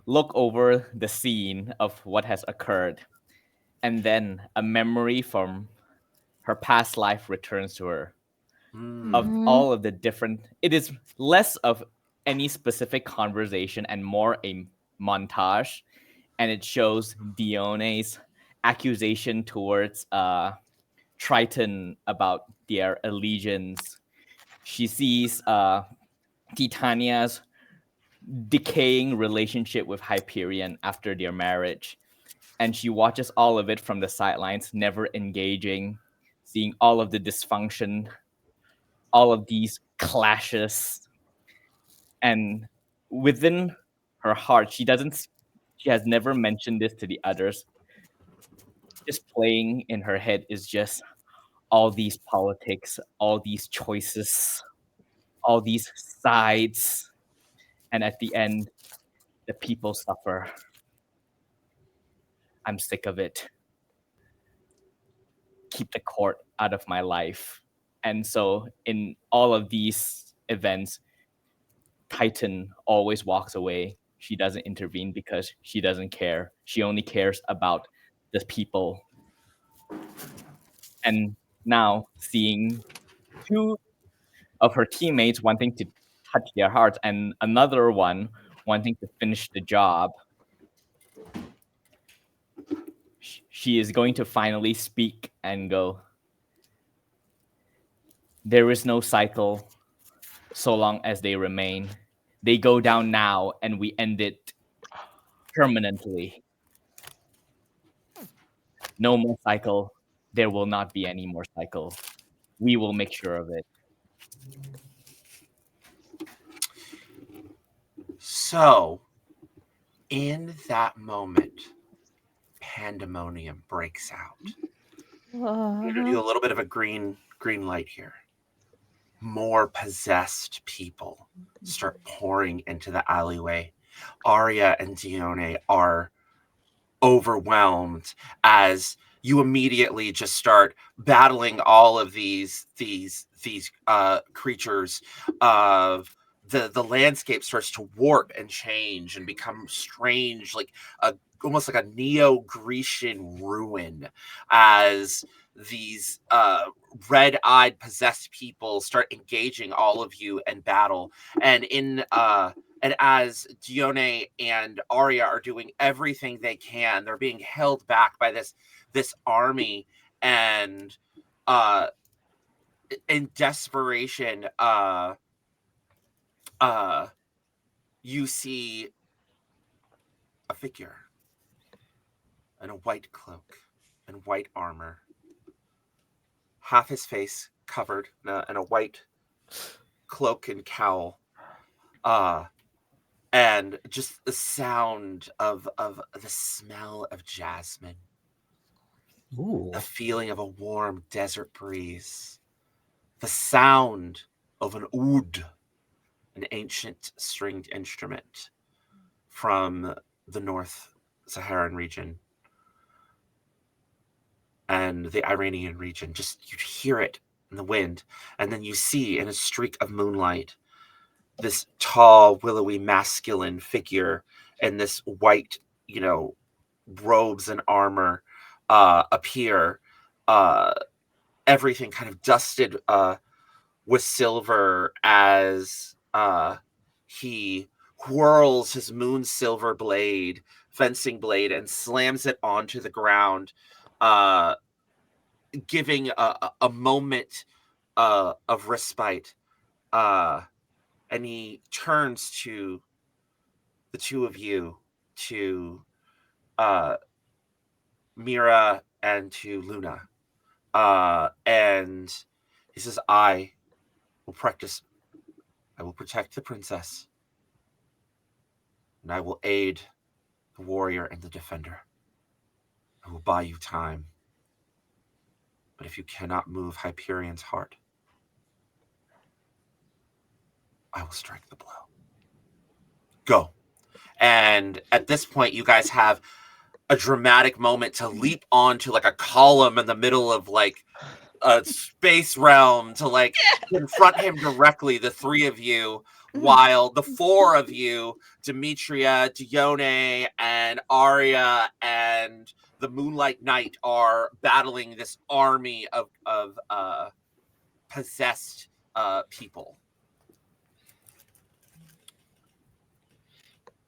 look over the scene of what has occurred, and then a memory from her past life returns to her of Mhm. all of the different. It is less of any specific conversation and more a montage, and it shows Dione's accusation towards Triton about their allegiance. She sees Titania's decaying relationship with Hyperion after their marriage, and she watches all of it from the sidelines, never engaging, seeing all of the dysfunction, all of these clashes, and within her heart, she has never mentioned this to the others. Just playing in her head is just all these politics, all these choices, all these sides, and at the end, the people suffer. I'm sick of it. Keep the court out of my life. And so, in all of these events, Titan always walks away. She doesn't intervene because she doesn't care. She only cares about the people. And now, seeing two of her teammates wanting to touch their hearts and another one wanting to finish the job, she is going to finally speak and go, there is no cycle so long as they remain. They go down now and we end it permanently. No more cycle. There will not be any more cycle. We will make sure of it. So, in that moment, pandemonium breaks out. I'm going to do a little bit of a green light here. More possessed people start pouring into the alleyway. Arya and Dione are overwhelmed as you immediately just start battling all of these creatures. Of the landscape starts to warp and change and become strange, like almost like a neo-Grecian ruin, as these red-eyed possessed people start engaging all of you in battle. And as Dione and Arya are doing everything they can, they're being held back by this army, and in desperation, you see a figure in a white cloak and white armor, half his face covered in a white cloak and cowl, and just the sound of the smell of jasmine, Ooh. the feeling of a warm desert breeze, the sound of an oud, an ancient stringed instrument from the north Saharan region and the Iranian region. Just you hear it in the wind, and then you see in a streak of moonlight this tall, willowy, masculine figure in this white, robes and armor appear. Everything kind of dusted with silver as he whirls his moon silver fencing blade, and slams it onto the ground, giving a moment of respite. And he turns to the two of you, to Mira and to Luna. And he says, I will protect the princess, and I will aid the warrior and the defender. I will buy you time. But if you cannot move Hyperion's heart, I will strike the blow. Go. And at this point, you guys have a dramatic moment to leap onto like a column in the middle of like a space realm to like confront him directly, the three of you, while the four of you, Demetria, Dione, and Arya, and the Moonlight Knight, are battling this army of possessed people.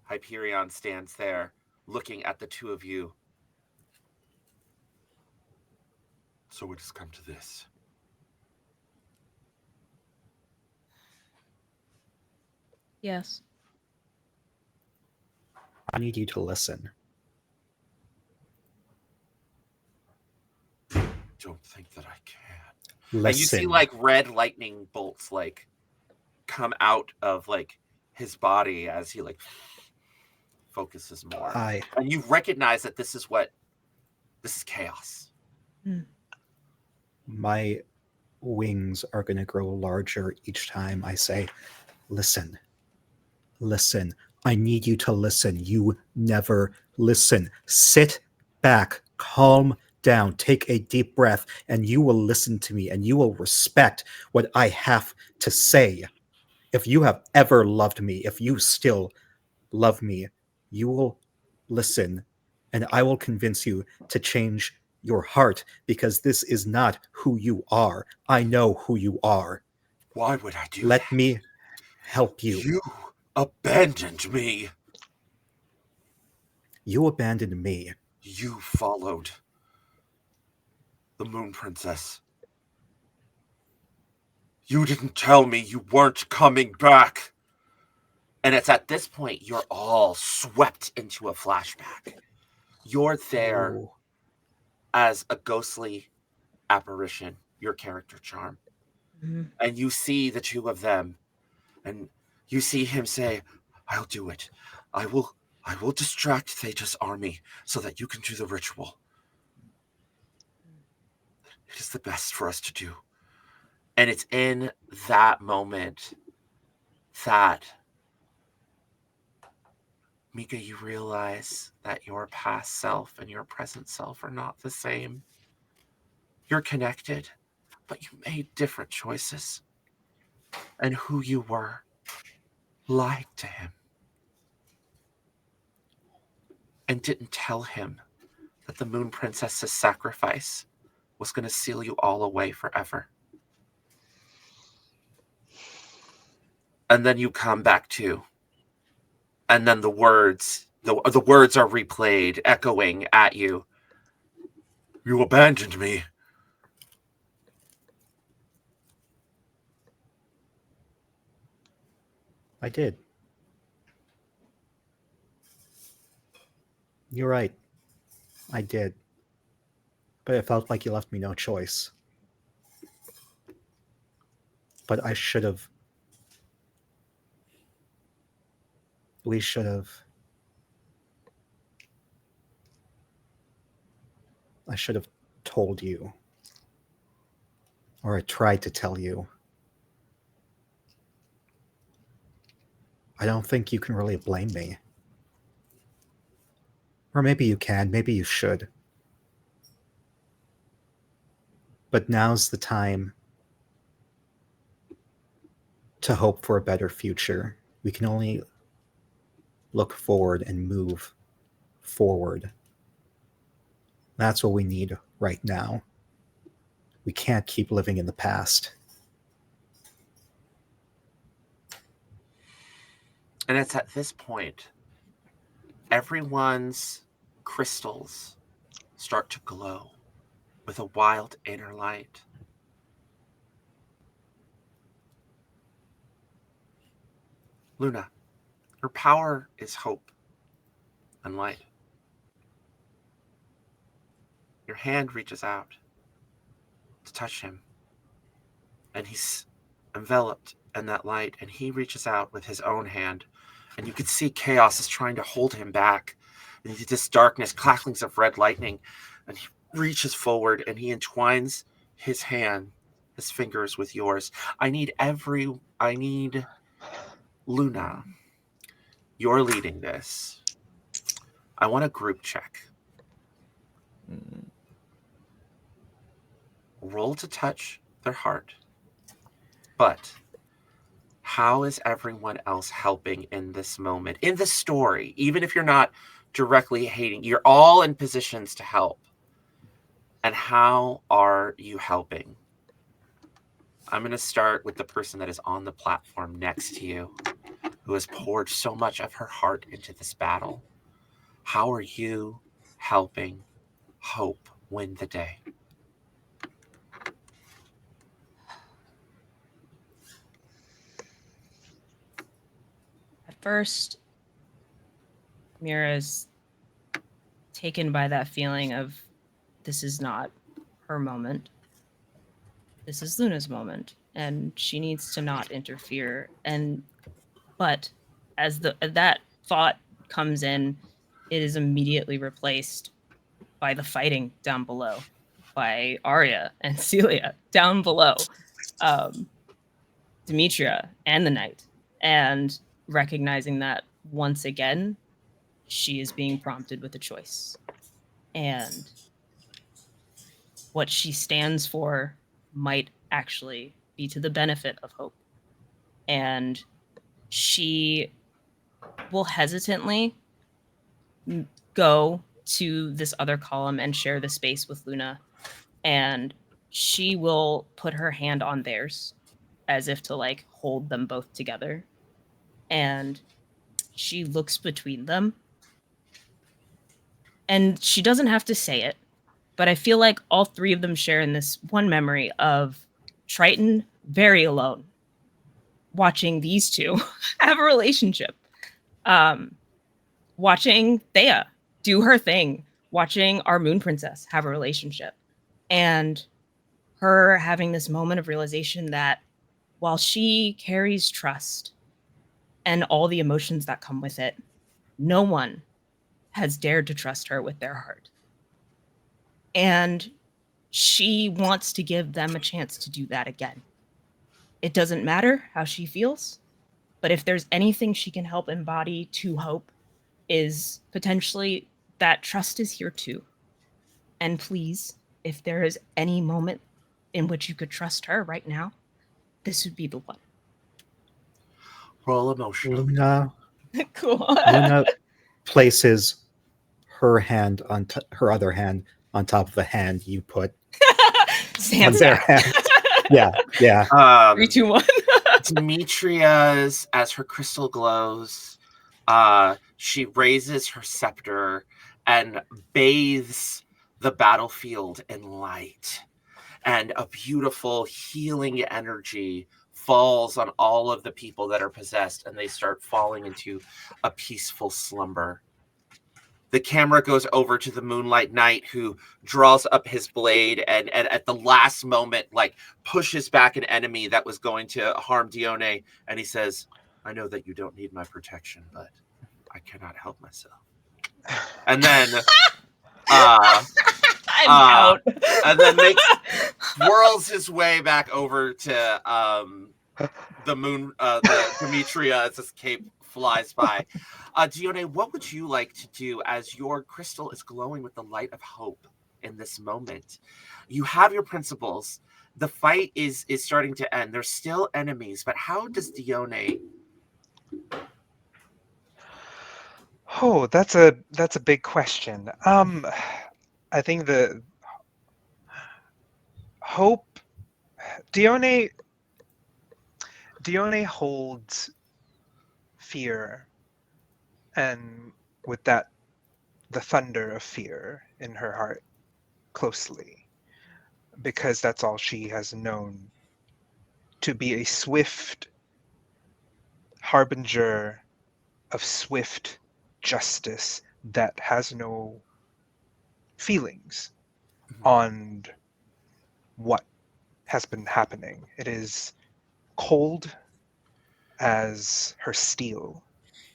Hyperion stands there looking at the two of you. So it has come to this. Yes. I need you to listen. Don't think that I can. Listen. And you see like red lightning bolts like come out of like his body as he like focuses more. And you recognize that this is chaos. My wings are going to grow larger each time I say, listen. Listen. I need you to listen. You never listen. Sit back. Calm down. Take a deep breath, and you will listen to me, and you will respect what I have to say. If you have ever loved me, if you still love me, you will listen, and I will convince you to change your heart, because this is not who you are. I know who you are. Why would I do that? Let me help you. You abandoned me. You abandoned me. You followed the Moon Princess. You didn't tell me you weren't coming back. And it's at this point you're all swept into a flashback. You're there as a ghostly apparition, your character, Charm. And you see the two of them, and you see him say, I'll do it. I will distract Theta's army so that you can do the ritual. It is the best for us to do. And it's in that moment that, Mika, you realize that your past self and your present self are not the same. You're connected, but you made different choices. And who you were lied to him and didn't tell him that the Moon Princess's sacrifice was going to seal you all away forever. And then you come back to, and then the words are replayed, echoing at you. You abandoned me. I did. You're right. I did. But it felt like you left me no choice. But I should have. We should have. I should have told you. Or I tried to tell you. I don't think you can really blame me. Or maybe you can, maybe you should. But now's the time to hope for a better future. We can only look forward and move forward. That's what we need right now. We can't keep living in the past. And it's at this point, everyone's crystals start to glow with a wild inner light. Luna, your power is hope and light. Your hand reaches out to touch him, and he's enveloped in that light, and he reaches out with his own hand, and you can see chaos is trying to hold him back. And this darkness, cracklings of red lightning, and he reaches forward and he entwines his hand, his fingers with yours. I need Luna. You're leading this. I want a group check. Roll to touch their heart. But how is everyone else helping in this moment? In the story, even if you're not directly hating, you're all in positions to help. And how are you helping? I'm going to start with the person that is on the platform next to you, who has poured so much of her heart into this battle. How are you helping Hope win the day? At first, Mira's taken by that feeling of this is not her moment. This is Luna's moment, and she needs to not interfere. But as that thought comes in, it is immediately replaced by the fighting down below, by Arya and Celia down below, Demetria and the knight, and recognizing that once again, she is being prompted with a choice. And what she stands for might actually be to the benefit of Hope. And she will hesitantly go to this other column and share the space with Luna. And she will put her hand on theirs as if to like hold them both together. And she looks between them. And she doesn't have to say it, but I feel like all three of them share in this one memory of Triton very alone, watching these two have a relationship, watching Thea do her thing, watching our Moon Princess have a relationship, and her having this moment of realization that while she carries trust and all the emotions that come with it, no one has dared to trust her with their heart. And she wants to give them a chance to do that again. It doesn't matter how she feels, but if there's anything she can help embody to Hope, is potentially that trust is here too. And please, if there is any moment in which you could trust her right now, this would be the one. Roll emotion. Luna Cool. Luna places her hand on her other hand on top of the hand you put on their hand. Yeah. 3, 2, 1. Demetria's, as her crystal glows, she raises her scepter and bathes the battlefield in light. And a beautiful healing energy falls on all of the people that are possessed, and they start falling into a peaceful slumber. The camera goes over to the Moonlight Knight, who draws up his blade and at the last moment, like, pushes back an enemy that was going to harm Dione. And he says, I know that you don't need my protection, but I cannot help myself. And then I'm out. and then whirls his way back over to the moon, the Demetria as his cape flies by. Dione, what would you like to do as your crystal is glowing with the light of hope in this moment? You have your principles. The fight is starting to end. There's still enemies, but how does Dione? Oh, that's a big question. I think the hope Dione holds fear, and with that, the thunder of fear in her heart closely, because that's all she has known to be a swift harbinger of swift justice that has no feelings on what has been happening. It is cold as her steel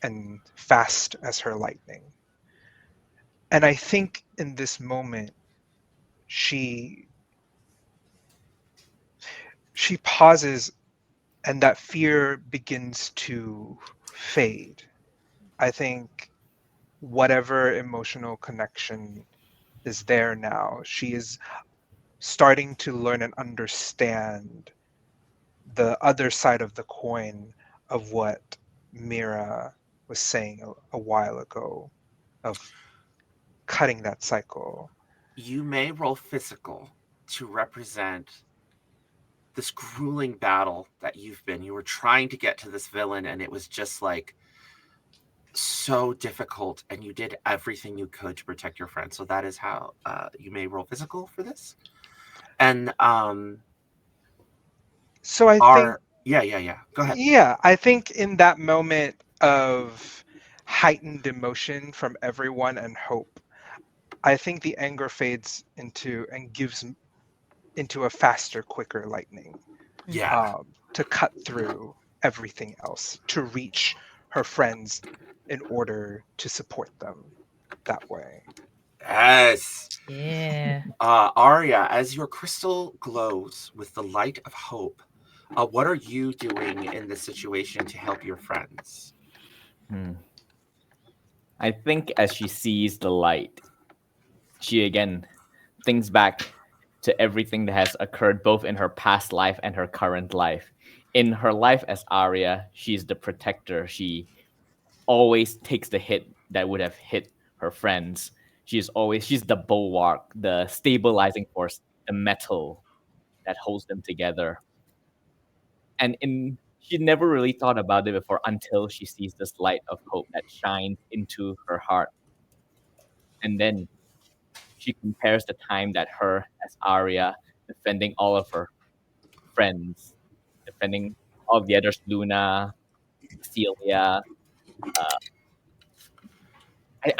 and fast as her lightning. And I think in this moment, she pauses, and that fear begins to fade. I think whatever emotional connection is there now, she is starting to learn and understand the other side of the coin of what Mira was saying a while ago, of cutting that cycle. You may roll physical to represent this grueling battle that you were trying to get to this villain, and it was just like so difficult, and you did everything you could to protect your friend. So that is how you may roll physical for this. And So I think, go ahead. yeah, I think in that moment of heightened emotion from everyone and hope, I think the anger fades into and gives into a faster, quicker lightning, Yeah. to cut through everything else, to reach her friends in order to support them that way. Yes. Yeah. Arya, as your crystal glows with the light of hope, what are you doing in this situation to help your friends? I think as she sees the light, she again thinks back to everything that has occurred both in her past life and her current life. In her life as Arya, she's the protector. She always takes the hit that would have hit her friends. She's the bulwark, the stabilizing force, the metal that holds them together. And she never really thought about it before until she sees this light of hope that shines into her heart. And then she compares the time that her as Arya defending all of her friends, defending all of the others, Luna, Celia. Uh,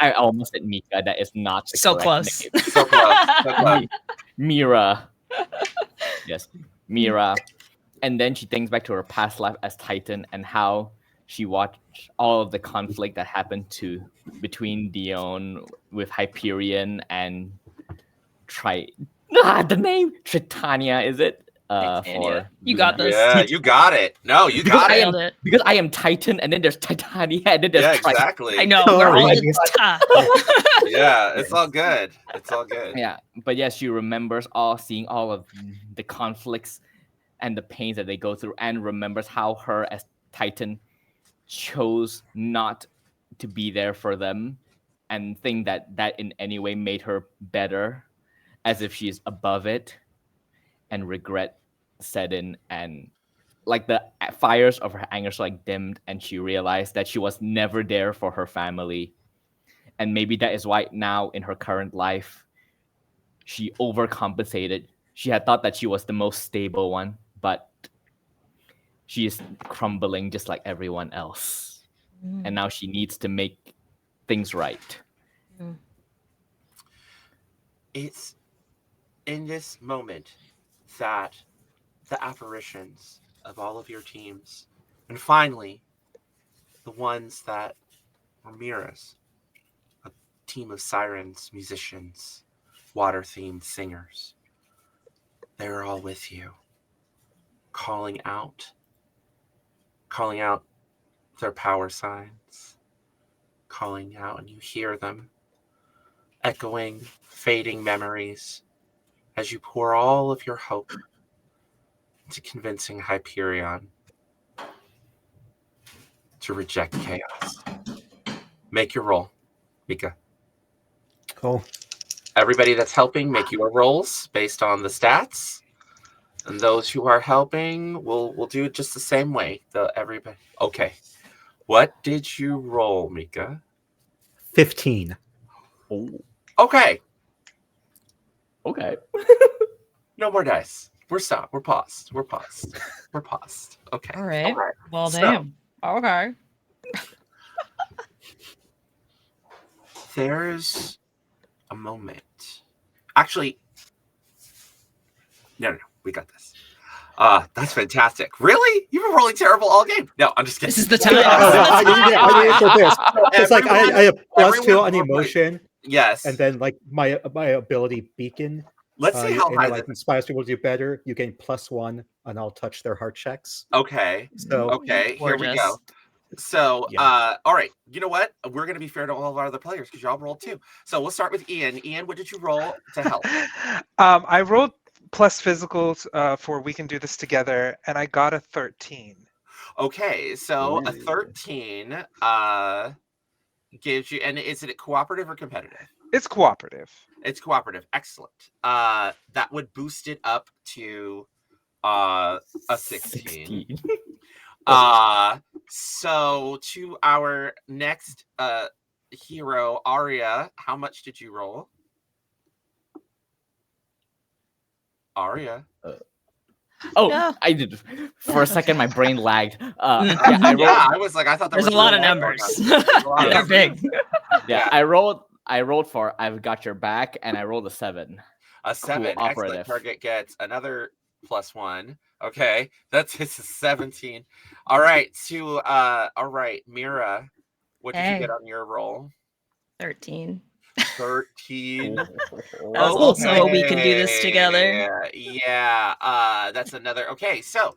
I almost said Mika. That is not the So correct close. name. So close. So close. Mira. Yes, Mira. And then she thinks back to her past life as Titan and how she watched all of the conflict that happened between Dion with Hyperion and the name Tritania, is it? Titania. For You Luna. got this. Yeah, you got it. No, you Because got I it. am Nailed it. because I am Titan, and then there's Titania, and then there's Yeah, Tri- exactly. I know. We're all Sorry. it's tough. Yeah, it's all good. It's all good. Yeah, but yeah, she remembers seeing all of the conflicts and the pains that they go through, and remembers how her as Titan chose not to be there for them, and think that in any way made her better, as if she's above it, and regret set in, and like the fires of her anger like dimmed, and she realized that she was never there for her family, and maybe that is why now in her current life she overcompensated. She had thought that she was the most stable one, but she is crumbling just like everyone else. And now she needs to make things right. It's in this moment that the apparitions of all of your teams, and finally, the ones that were Mira's, a team of sirens, musicians, water themed singers, they're all with you, calling out their power signs calling out, and you hear them echoing fading memories as you pour all of your hope into convincing Hyperion to reject chaos. Make your roll, Mika. Cool. Everybody that's helping, make your rolls based on the stats. And those who are helping, we'll do it just the same way. Everybody. Okay. What did you roll, Mika? 15. Oh, Okay. okay. No more dice. We're stopped. We're paused. We're paused. We're paused. Okay. All right. Well, So- damn. Okay. There's a moment. Actually, no. We got this. That's fantastic. Really? You've been rolling terrible all game. No, I'm just kidding. This is the time. I need it for this. It's like I have +2 on everyone- emotion, Yes. and then like my ability beacon. Let's see how and high it, like inspires people to do better. You gain +1 on all touch their heart checks. Okay. So Okay. Here we Gorgeous. go. So, Yeah. all right. You know what? We're going to be fair to all of our other players because y'all rolled too. So we'll start with Ian. Ian, what did you roll to help? I rolled plus physicals for we can do this together, and I got a 13. Okay. So a Ooh. 13 gives you, and is it cooperative or competitive? It's cooperative. It's cooperative. Excellent. That would boost it up to a 16. 16. So to our next hero, Arya, how much did you roll? Arya. Oh, No. I did. For a second, my brain lagged. Mm. Yeah, I rolled. Yeah, I was like, I thought there There's was a lot of more numbers. going on. There's a lot of They're numbers. big. Yeah, I rolled for I've got your back, and I rolled a 7. A 7. Excellent. Cooperative. Target gets another +1. Okay, it's a 17. All right, all right, Mira, what did you Hey. get on your roll? 13. 13. That was also a we can do this together. Yeah, that's another. Okay, so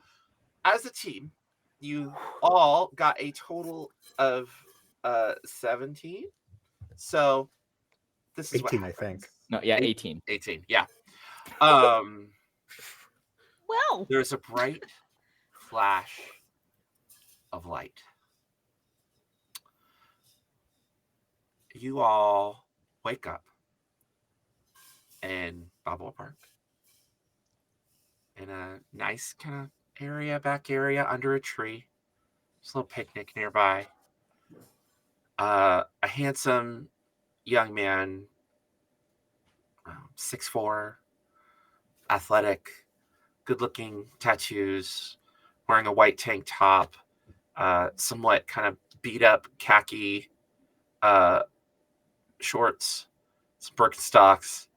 as a team, you all got a total of 17. So this is 18, what I think. No, yeah, 18. 18. Yeah. Well. There's a bright flash of light. You all wake up in Balboa Park in a nice kind of back area under a tree. There's a little picnic nearby. A handsome young man, 6'4", athletic, good-looking tattoos, wearing a white tank top, somewhat kind of beat-up khaki shorts, some Birkenstocks,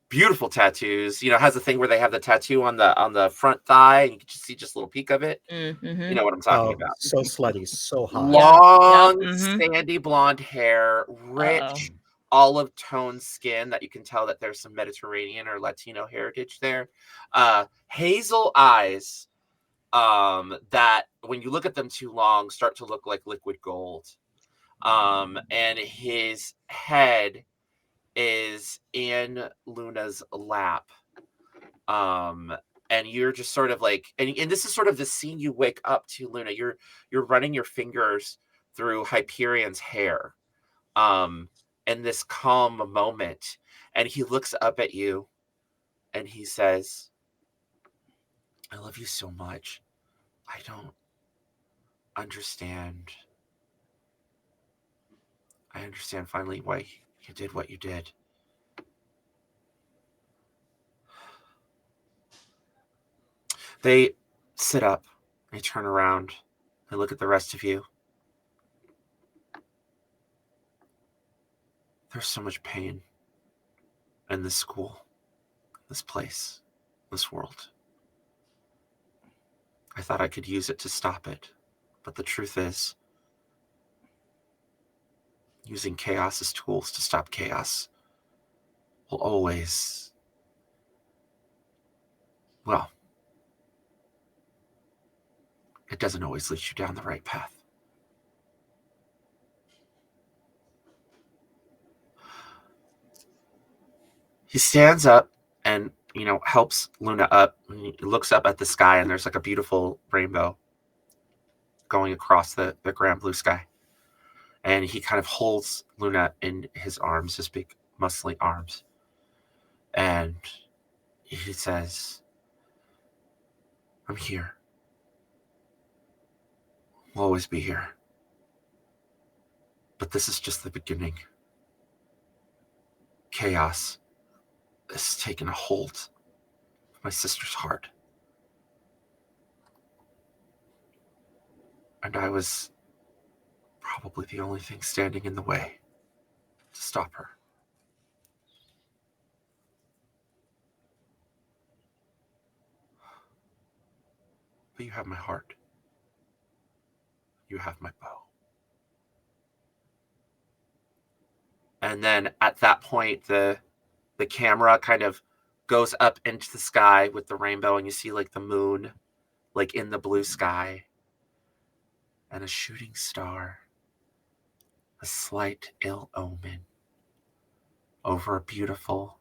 beautiful tattoos. Has a thing where they have the tattoo on the front thigh, and you can just see just a little peek of it. Mm-hmm. You know what I'm talking about. So slutty, so hot. Long, Yep. Mhm. sandy blonde hair, rich Uh-oh. olive tone skin that you can tell that there's some Mediterranean or Latino heritage there. Hazel eyes that when you look at them too long start to look like liquid gold. And his head is in Luna's lap. And you're just sort of like, and this is sort of the scene you wake up to, Luna. You're running your fingers through Hyperion's hair. In this calm moment, and he looks up at you and he says, I love you so much. I don't understand. I understand finally why you did what you did. They sit up, they turn around, they look at the rest of you. There's so much pain in this school, this place, this world. I thought I could use it to stop it, but the truth is, using chaos as tools to stop chaos will always, well, it doesn't always lead you down the right path. He stands up and, helps Luna up. He looks up at the sky, and there's like a beautiful rainbow going across the grand blue sky. And he kind of holds Luna in his arms, his big muscly arms. And he says, I'm here. I'll always be here. But this is just the beginning. Chaos has taken a hold of my sister's heart. And I was probably the only thing standing in the way to stop her. But you have my heart. You have my bow. And then at that point, the camera kind of goes up into the sky with the rainbow, and you see like the moon, like in the blue sky, and a shooting star, a slight ill omen over a beautiful,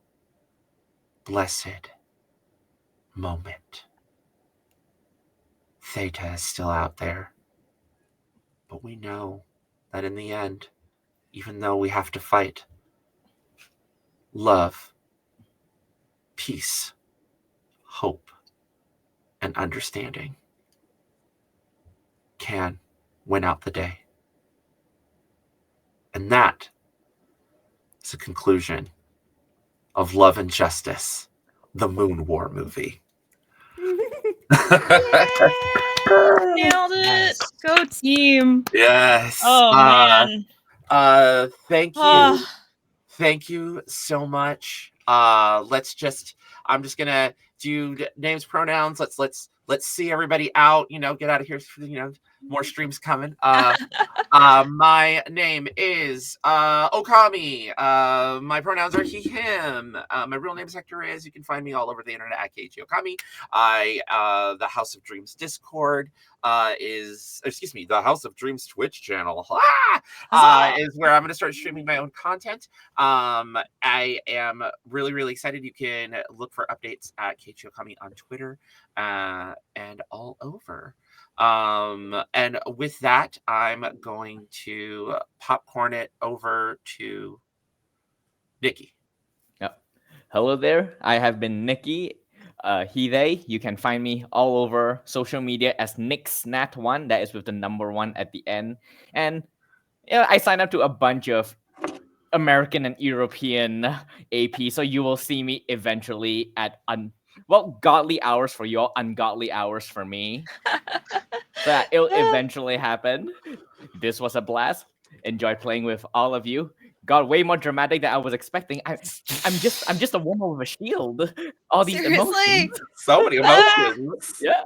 blessed moment. Theta is still out there, but we know that in the end, even though we have to fight, love, peace, hope, and understanding can win out the day. And that is the conclusion of Love and Justice, the Moon War movie. Nailed it. Go team. Yes. Oh man. Thank you. Oh. Thank you so much. I'm just gonna do names, pronouns. Let's see everybody out. Get out of here. More streams coming. My name is Okami. My pronouns are he, him. My real name is Hector Reyes. You can find me all over the internet at KG Okami. The House of Dreams Discord the House of Dreams Twitch channel is where I'm going to start streaming my own content. I am really, really excited. You can look for updates at KG Okami on Twitter and all over. And with that, I'm going to popcorn it over to Nikki. Yep. Hello there. I have been Nikki, he, they. You can find me all over social media as NicksNat1. That is with the number 1 at the end. And I signed up to a bunch of American and European AP, so you will see me eventually at godly hours for you all, ungodly hours for me. So it'll eventually happen. This was a blast. Enjoyed playing with all of you. Got way more dramatic than I was expecting. I'm just a woman with a shield. All these emotions. So many emotions. Yeah.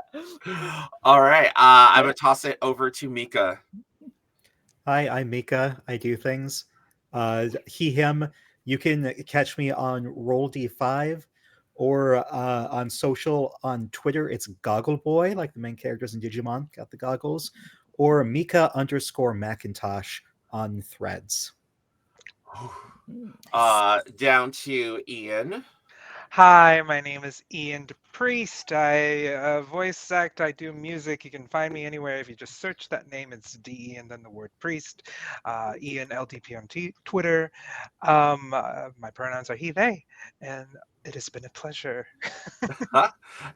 All right. I'm gonna toss it over to Mika. Hi, I'm Mika. I do things. He, him. You can catch me on Roll-D5 or on social on Twitter. It's Goggle Boy, like the main characters in Digimon, got the goggles. Or Mika_Macintosh on Threads. Down to Ian. Hi, my name is Ian DePriest. I voice act, I do music. You can find me anywhere. If you just search that name, it's DE and then the word priest. Ian LDP on Twitter. My pronouns are he, they, and it has been a pleasure.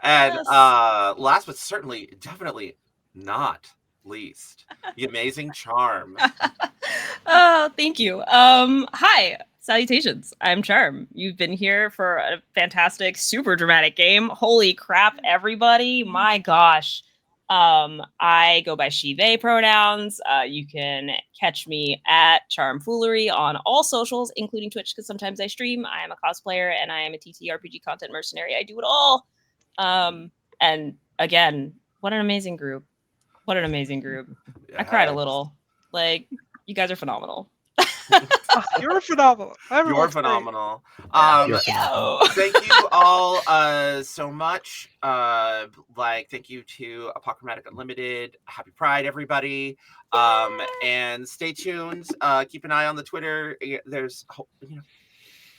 And Yes. last but certainly, definitely not least, the amazing Charm. Oh, thank you. Hi. Salutations. I'm Charm. You've been here for a fantastic, super dramatic game. Holy crap, everybody. My gosh. I go by she, they pronouns. You can catch me at Charmfoolery on all socials, including Twitch, because sometimes I stream. I am a cosplayer and I am a TTRPG content mercenary. I do it all. And again, what an amazing group. What an amazing group. I cried a little. Like, you guys are phenomenal. You're phenomenal. You're Everyone's great. phenomenal. You're phenomenal. Thank you all so much. Thank you to Apochromatic Unlimited. Happy Pride, everybody. And stay tuned. Keep an eye on the Twitter. There's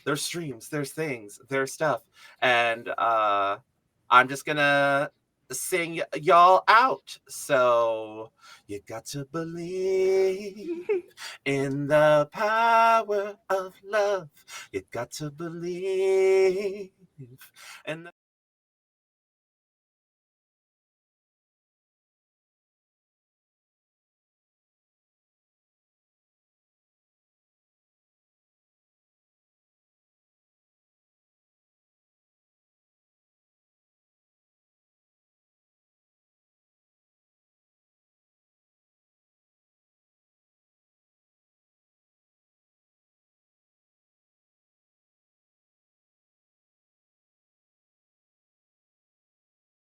there's streams, there's things, there's stuff. And I'm just gonna sing y'all out. So you got to believe in the power of love. You got to believe in the